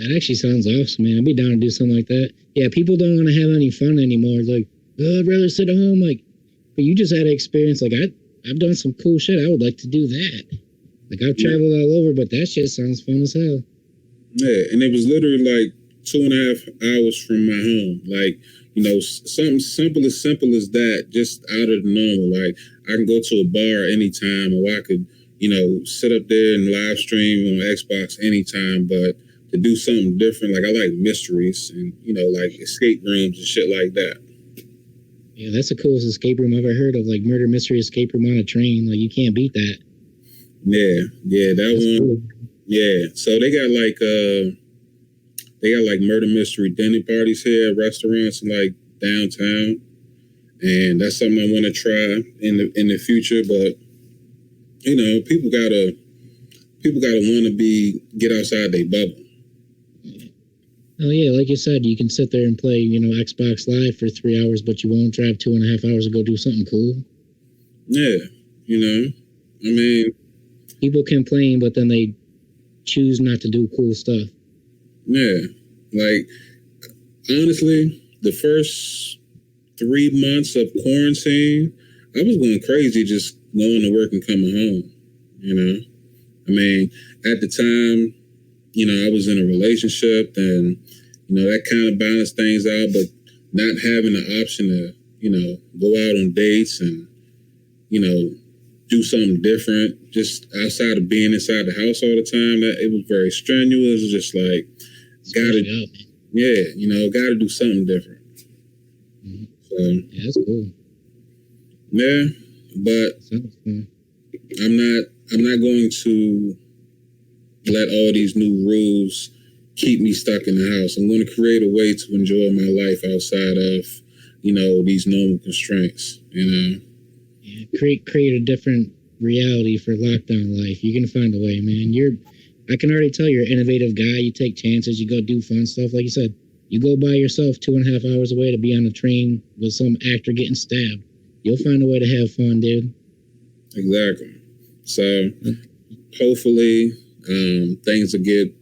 That actually sounds awesome, man. I'd be down to do something like that. Yeah, people don't want to have any fun anymore. Like, I'd rather sit at home. Like, but you just had an experience. Like, I've done some cool shit. I would like to do that. Like, I've traveled all over, but that shit sounds fun as hell. Yeah, and it was literally like 2.5 hours from my home. Like, something simple as that, just out of the normal. Like, I can go to a bar anytime, or I could, sit up there and live stream on Xbox anytime. But to do something different, like, I like mysteries and, like escape rooms and shit like that. Yeah, that's the coolest escape room I've ever heard of. Like, murder mystery escape room on a train. Like, you can't beat that. Yeah, that that's one. Cool. Yeah, so they got like murder mystery dinner parties here at restaurants in like downtown, and that's something I want to try in the future. But people gotta want to get outside their bubble. Oh yeah, like you said, you can sit there and play Xbox Live for 3 hours, but you won't drive 2.5 hours to go do something cool. Yeah, I mean, people complain, but then they choose not to do cool stuff. Yeah, like, honestly, the first 3 months of quarantine, I was going crazy just going to work and coming home, I mean, at the time, I was in a relationship, and, that kind of balanced things out, but not having the option to, go out on dates and, do something different, just outside of being inside the house all the time, that it was very strenuous. It was just like, gotta do something different. Mm-hmm. So, yeah, that's cool. Yeah, but I'm not going to let all these new rules keep me stuck in the house. I'm going to create a way to enjoy my life outside of, these normal constraints, Yeah, create a different reality for lockdown life. You're going to find a way, man. I can already tell you're an innovative guy. You take chances. You go do fun stuff. Like you said, you go by yourself 2.5 hours away to be on a train with some actor getting stabbed. You'll find a way to have fun, dude. Exactly. So hopefully things will get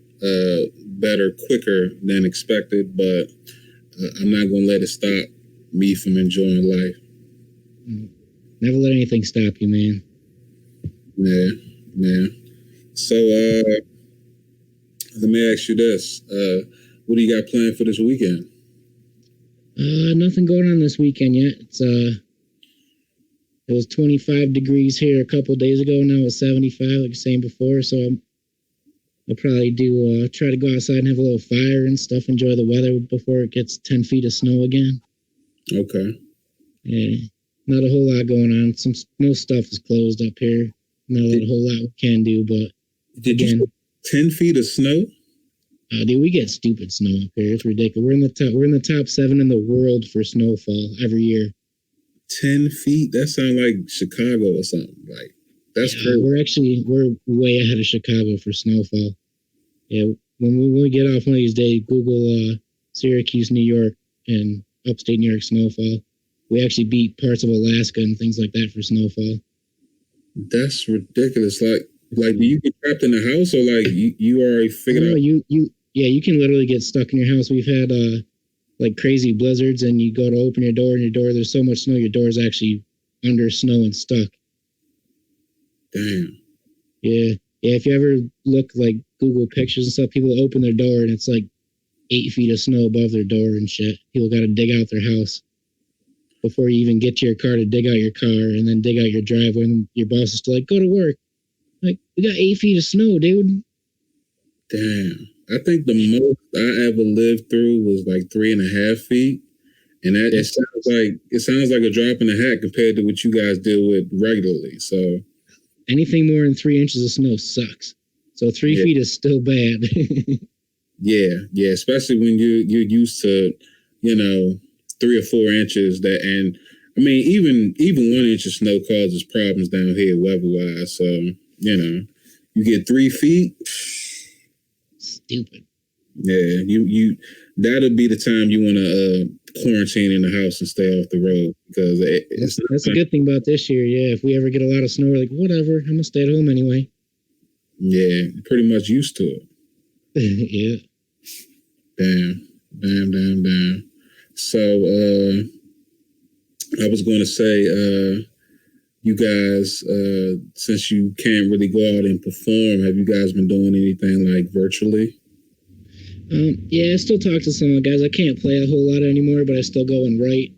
better quicker than expected, but I'm not going to let it stop me from enjoying life. Never let anything stop you, man. Yeah, yeah. So let me ask you this: what do you got planned for this weekend? Nothing going on this weekend yet. It was 25 degrees here a couple days ago. Now it's 75, like I was saying before. So I'll probably try to go outside and have a little fire and stuff. Enjoy the weather before it gets 10 feet of snow again. Okay. Yeah, not a whole lot going on. Most stuff is closed up here. Not a whole lot we can do, but did again, you 10 feet of snow? Dude, we get stupid snow up here. It's ridiculous. We're in the top 7 in the world for snowfall every year. 10 feet? That sounds like Chicago or something. Like that's crazy. We're way ahead of Chicago for snowfall. Yeah, when we get off one of these days, Google Syracuse, New York, and upstate New York snowfall. We actually beat parts of Alaska and things like that for snowfall. That's ridiculous. Like, do you get trapped in the house, or like you already figured out? You can literally get stuck in your house. We've had like crazy blizzards, and you go to open your door, and there's so much snow, your door is actually under snow and stuck. Damn. Yeah. If you ever look like Google pictures and stuff, people open their door and it's like 8 feet of snow above their door and shit. People got to dig out their house before you even get to your car to dig out your car and then dig out your driveway. And your boss is still like, go to work. Like, we got 8 feet of snow, dude. Damn. I think the most I ever lived through was like 3.5 feet. And that it sounds like a drop in the hat compared to what you guys deal with regularly. So anything more than 3 inches of snow sucks. So 3 feet is still bad. yeah, especially when you're used to, 3 or 4 inches. And I mean, even 1 inch of snow causes problems down here weather-wise. So you get 3 feet. Stupid. Yeah, you that'll be the time you want to quarantine in the house and stay off the road, because that's a good thing about this year. Yeah, if we ever get a lot of snow, we're like, whatever, I'm gonna stay at home anyway. Yeah, pretty much used to it. Yeah. Damn. So I was going to say, you guys, since you can't really go out and perform, have you guys been doing anything like virtually? Yeah, I still talk to some of the guys. I can't play a whole lot anymore, but I still go and write.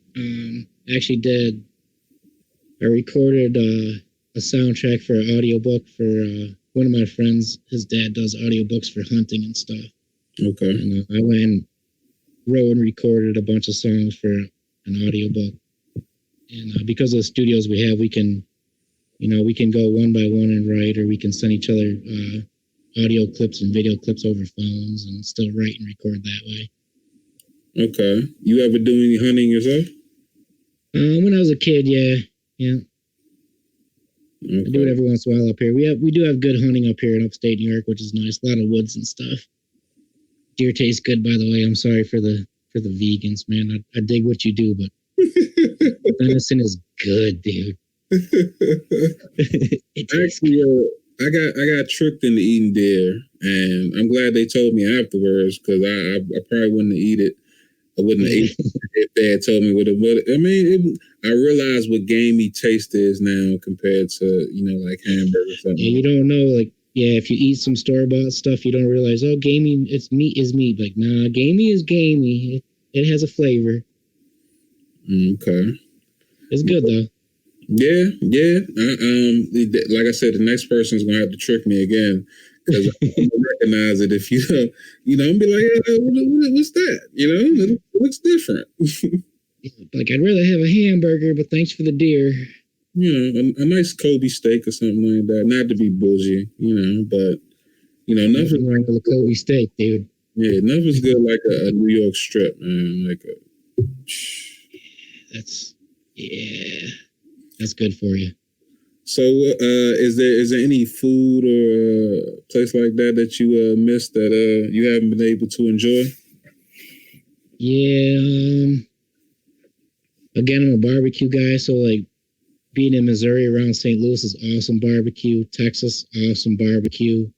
I recorded a soundtrack for an audiobook for one of my friends. His dad does audiobooks for hunting and stuff. Okay. And I went and wrote and recorded a bunch of songs for an audiobook. And because of the studios we have, we can go one by one and write, or we can send each other audio clips and video clips over phones and still write and record that way. Okay. You ever do any hunting yourself? When I was a kid, yeah. Okay. I do it every once in a while up here. We do have good hunting up here in upstate New York, which is nice. A lot of woods and stuff. Deer tastes good, by the way. I'm sorry for the vegans, man. I dig what you do, but venison is good, dude. It tastes good. I got tricked into eating deer, and I'm glad they told me afterwards, because I probably wouldn't have eat it. I wouldn't have eaten it if they had told me what it would. I mean, I realize what gamey taste is now compared to like hamburger or something. Yeah, you don't know, like, if you eat some store-bought stuff, you don't realize, gamey, it's meat is meat. Like, nah, gamey is gamey. It has a flavor. Okay. It's good though. Yeah. Like I said, the next person's gonna have to trick me again, because I recognize it. If you don't, I'm be like, what's that? It looks different. Like, I'd rather have a hamburger, but thanks for the deer. A nice Kobe steak or something like that. Not to be bougie, but nothing wrong with a Kobe steak, dude. Yeah, nothing's good like a New York strip, man. That's good for you. So, is there any food or place like that you missed that you haven't been able to enjoy? Yeah. Again, I'm a barbecue guy, so like being in Missouri around St. Louis is awesome barbecue. Texas, awesome barbecue.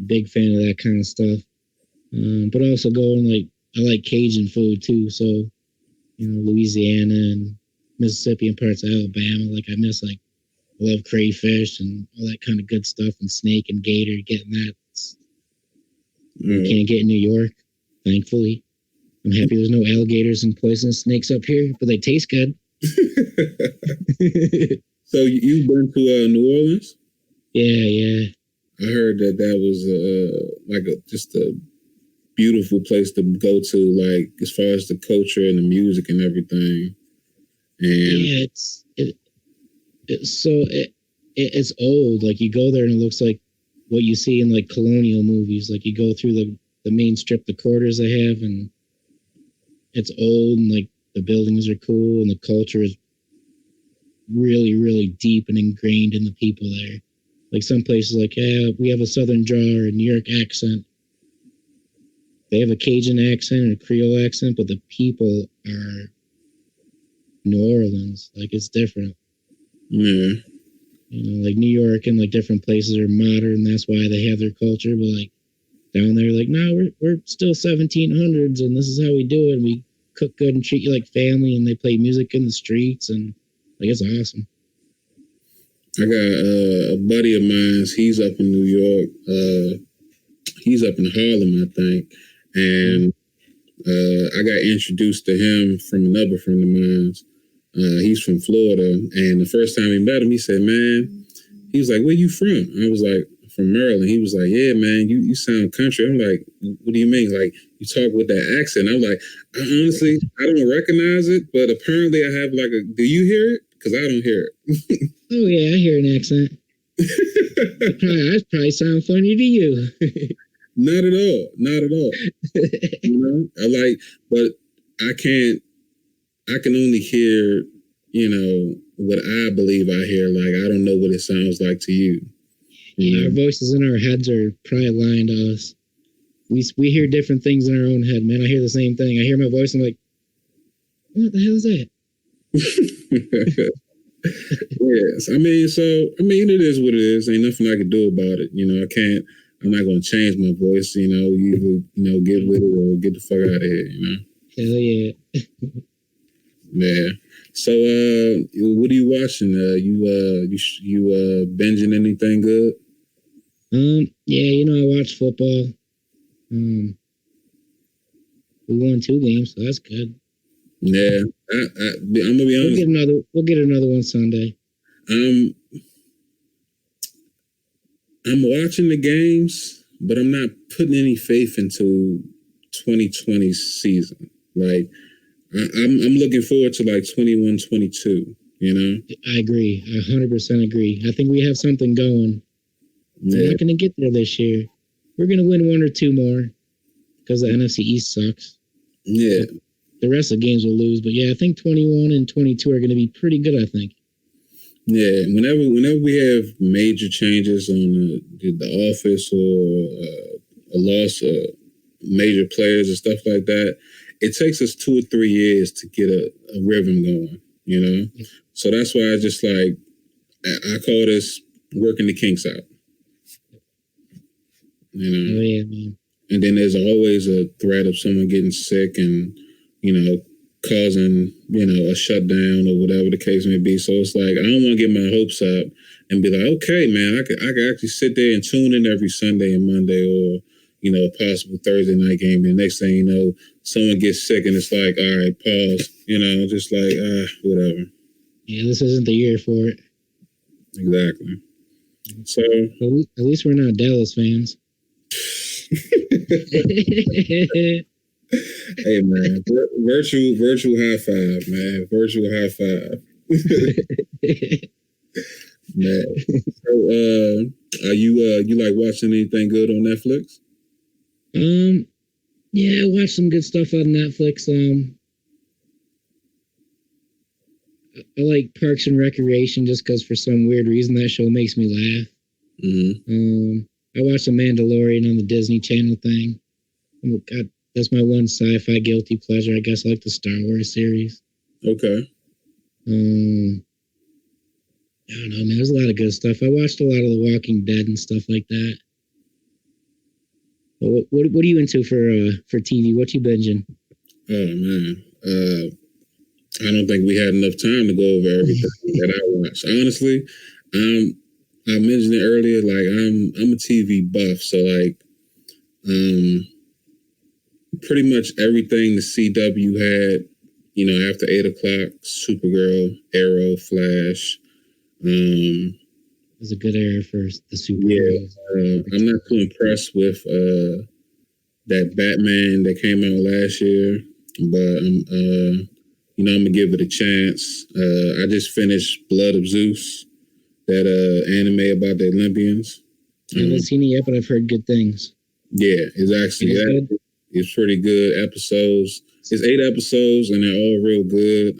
Big fan of that kind of stuff. But also I like Cajun food too. So, Louisiana and Mississippi and parts of Alabama. Like, I miss like I love crayfish and all that kind of good stuff, and snake and gator. Getting that you can't get in New York, thankfully. I'm happy there's no alligators and poisonous snakes up here, but they taste good. So you've been to New Orleans? Yeah. I heard that was just a beautiful place to go to, like as far as the culture and the music and everything. And yeah, it's old. Like you go there and it looks like what you see in like colonial movies. Like you go through the main strip, the quarters they have, and it's old and like the buildings are cool and the culture is really, really deep and ingrained in the people there. Like some places, like, yeah, we have a Southern draw or a New York accent. They have a Cajun accent and a Creole accent, but the people are New Orleans. Like, it's different. Yeah. You know, like New York and like different places are modern. That's why they have their culture. But like down there, like, no, we're still 1700s and this is how we do it. And we cook good and treat you like family. And they play music in the streets and like it's awesome. I got a buddy of mine. He's up in New York. He's up in Harlem, I think. And I got introduced to him from another friend of mine. He's from Florida. And the first time he met him, he said, man, he was like, where you from? I was like, from Maryland. He was like, yeah, man, you sound country. I'm like, what do you mean? Like, you talk with that accent. I'm like, I don't recognize it, but apparently I have like do you hear it? Because I don't hear it. Oh, yeah, I hear an accent. I probably sound funny to you. Not at all. Not at all. You know, but I can only hear, what I believe I hear. Like, I don't know what it sounds like to you. Yeah, our voices in our heads are probably aligned to us. We hear different things in our own head, man. I hear the same thing. I hear my voice, I'm like, what the hell is that? Yes. I mean, it is what it is. Ain't nothing I can do about it. I'm not going to change my voice. You either, get with it or get the fuck out of here, Hell yeah. Yeah. So, what are you watching? You binging anything good? Yeah, I watch football. We won 2 games, so that's good. Yeah, I'm gonna be honest. We'll get another one Sunday. I'm watching the games, but I'm not putting any faith into 2020's season. Like, I'm looking forward to like 21-22. I agree. I 100% agree. I think we have something going. Yeah. We're not going to get there this year. We're going to win 1 or 2 more because the NFC East sucks. Yeah. The rest of the games will lose, but yeah, I think 21 and 22 are going to be pretty good, I think. Yeah, whenever we have major changes on the office or a loss of major players and stuff like that, it takes us 2 or 3 years to get a rhythm going, So that's why I call this working the kinks out. Oh, yeah, man. And then there's always a threat of someone getting sick and, causing, a shutdown or whatever the case may be. So it's like, I don't want to get my hopes up and be like, okay, man, I could actually sit there and tune in every Sunday and Monday or, a possible Thursday night game. And the next thing you know, someone gets sick and it's like, all right, pause, just like, whatever. Yeah, this isn't the year for it. Exactly. So at least we're not Dallas fans. Hey man, virtual high five, man. Virtual high five. Man. So, are you like watching anything good on Netflix? Yeah, I watched some good stuff on Netflix. I like Parks and Recreation just because for some weird reason that show makes me laugh. Mm-hmm. I watched The Mandalorian on the Disney Channel thing. Oh God, that's my one sci-fi guilty pleasure. I guess I like the Star Wars series. Okay. I don't know, man. There's a lot of good stuff. I watched a lot of The Walking Dead and stuff like that. What are you into for TV? What you binging? Oh man, I don't think we had enough time to go over everything that I watched. Honestly, I mentioned it earlier. Like I'm a TV buff, so like pretty much everything the CW had, after 8 o'clock, Supergirl, Arrow, Flash. It was a good era for the superheroes. Yeah, I'm not too impressed with that Batman that came out last year, but I'm gonna give it a chance. I just finished Blood of Zeus, that anime about the Olympians. I haven't seen it yet, but I've heard good things. Yeah, it's pretty good episodes. It's 8 episodes and they're all real good.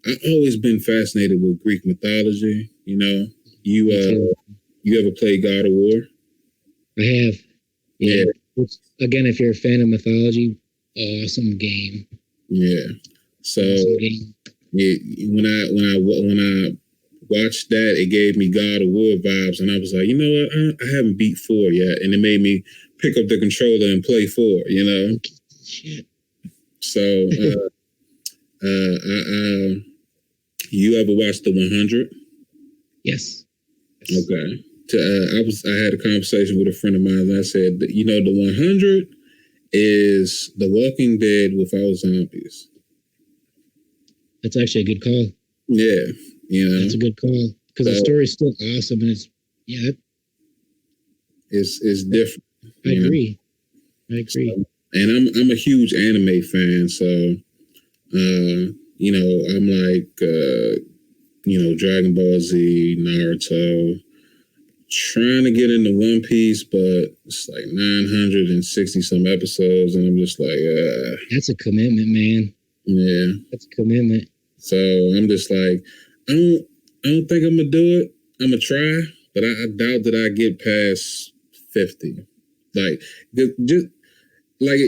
I've always been fascinated with Greek mythology. You ever played God of War? I have. Yeah. Which, again, if you're a fan of mythology, awesome game. Yeah. So awesome game. Yeah, when I watched that, it gave me God of War vibes, and I was like, you know what? I haven't beat 4 yet, and it made me pick up the controller and play 4. Shit. So, you ever watched The 100? Yes. Okay. I had a conversation with a friend of mine, and I said, The 100 is The Walking Dead without zombies. That's actually a good call. Yeah. That's a good call because the story's still awesome, and it's different. I agree. So, and I'm a huge anime fan, so I'm like Dragon Ball Z, Naruto, trying to get into One Piece, but it's like 960 some episodes, and I'm just like, that's a commitment, man. Yeah, that's a commitment. So I'm just like, I don't think I'm gonna do it. I'm gonna try, but I doubt that I get past 50. Like, just like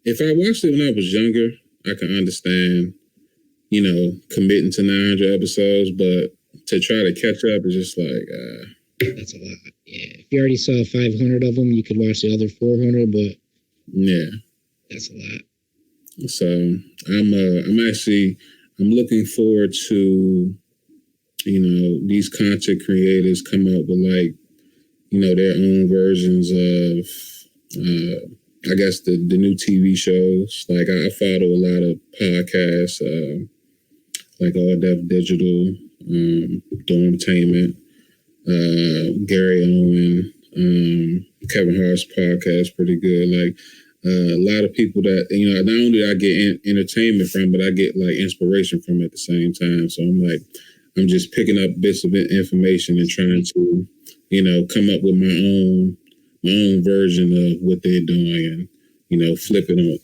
if I watched it when I was younger, I can understand, committing to 900 episodes, but to try to catch up is just like, that's a lot. Yeah, if you already saw 500 of them, you could watch the other 400, but yeah, that's a lot. So I'm looking forward to, these content creators come up with their own versions of, I guess the new TV shows. Like I follow a lot of podcasts, like All Def Digital, Dormtainment, Gary Owen, Kevin Hart's podcast, pretty good. Like a lot of people that, not only do I get entertainment from, but I get like inspiration from at the same time. So I'm just picking up bits of information and trying to, come up with my own version of what they're doing and, flip it on,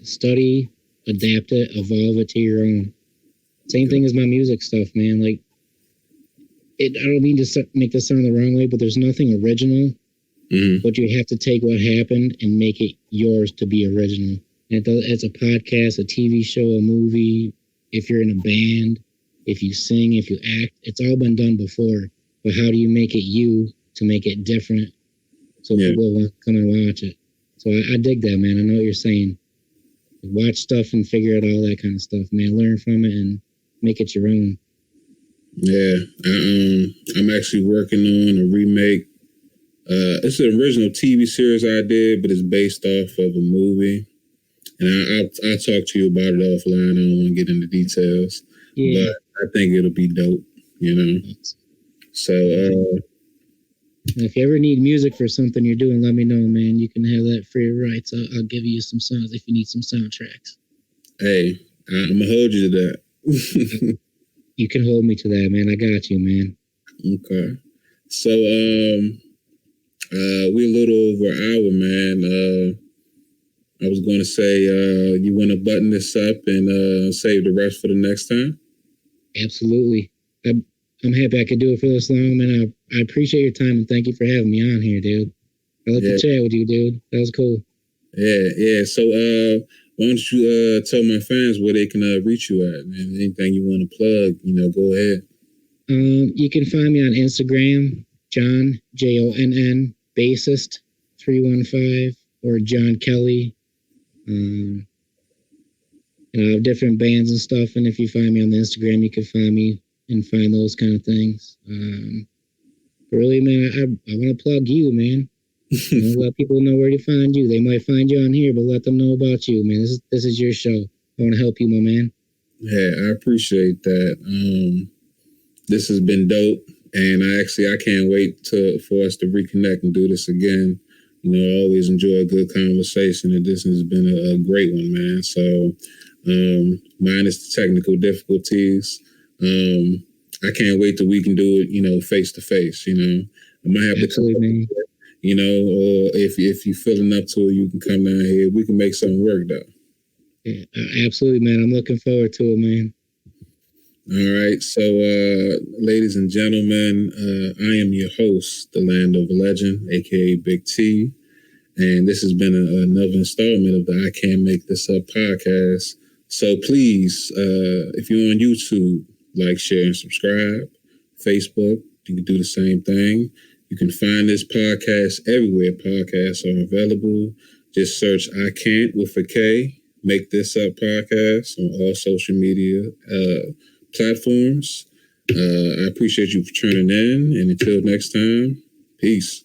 Study, adapt it, evolve it to your own. Same thing as my music stuff, man. Like, I don't mean to make this sound the wrong way, but there's nothing original. Mm-hmm. But you have to take what happened and make it yours to be original. And it's a podcast, a TV show, a movie. If you're in a band, if you sing, if you act, it's all been done before. But how do you make it you to make it different so people will come and watch it? So I dig that, man. I know what you're saying. Watch stuff and figure out all that kind of stuff, man. Learn from it and make it your own. Yeah, I'm actually working on a remake. It's an original TV series I did, but it's based off of a movie. And I'll talk to you about it offline. I don't want to get into details. Yeah. But I think it'll be dope, So, if you ever need music for something you're doing, let me know, man. You can have that free rights. I'll give you some songs if you need some soundtracks. Hey, I'm going to hold you to that. You can hold me to that, man. I got you, man. Okay. So, we're a little over an hour, man. I was going to say, you want to button this up and save the rest for the next time? Absolutely. I'm happy I could do it for this long, man. I appreciate your time and thank you for having me on here, dude. I like to chat with you, dude. That was cool. Yeah. So, why don't you tell my fans where they can reach you at, man? Anything you want to plug, go ahead. You can find me on Instagram, John, JONN, Bassist 315, or John Kelly. I have different bands and stuff, and if you find me on the Instagram, you can find me and find those kind of things. But really, man, I want to plug you, man. Let people know where to find you. They might find you on here, but let them know about you, man. This is your show. I want to help you, my man. Yeah, I appreciate that. This has been dope, and I can't wait for us to reconnect and do this again. I always enjoy a good conversation, and this has been a great one, man. So, minus the technical difficulties, I can't wait till we can do it, face to face. I might have Absolutely, to come, or if you're feeling up to it, you can come down here. We can make something work, though. Yeah, absolutely, man. I'm looking forward to it, man. All right, so ladies and gentlemen, I am your host, the Land of Legend, aka Big T, and this has been another installment of the I Can't Make This Up podcast. So please, if you're on YouTube, like, share, and subscribe. Facebook, you can do the same thing. You can find this podcast everywhere podcasts are available. Just search I Can't with a K, Make This Up podcast on all social media platforms. I appreciate you for tuning in, and until next time, peace.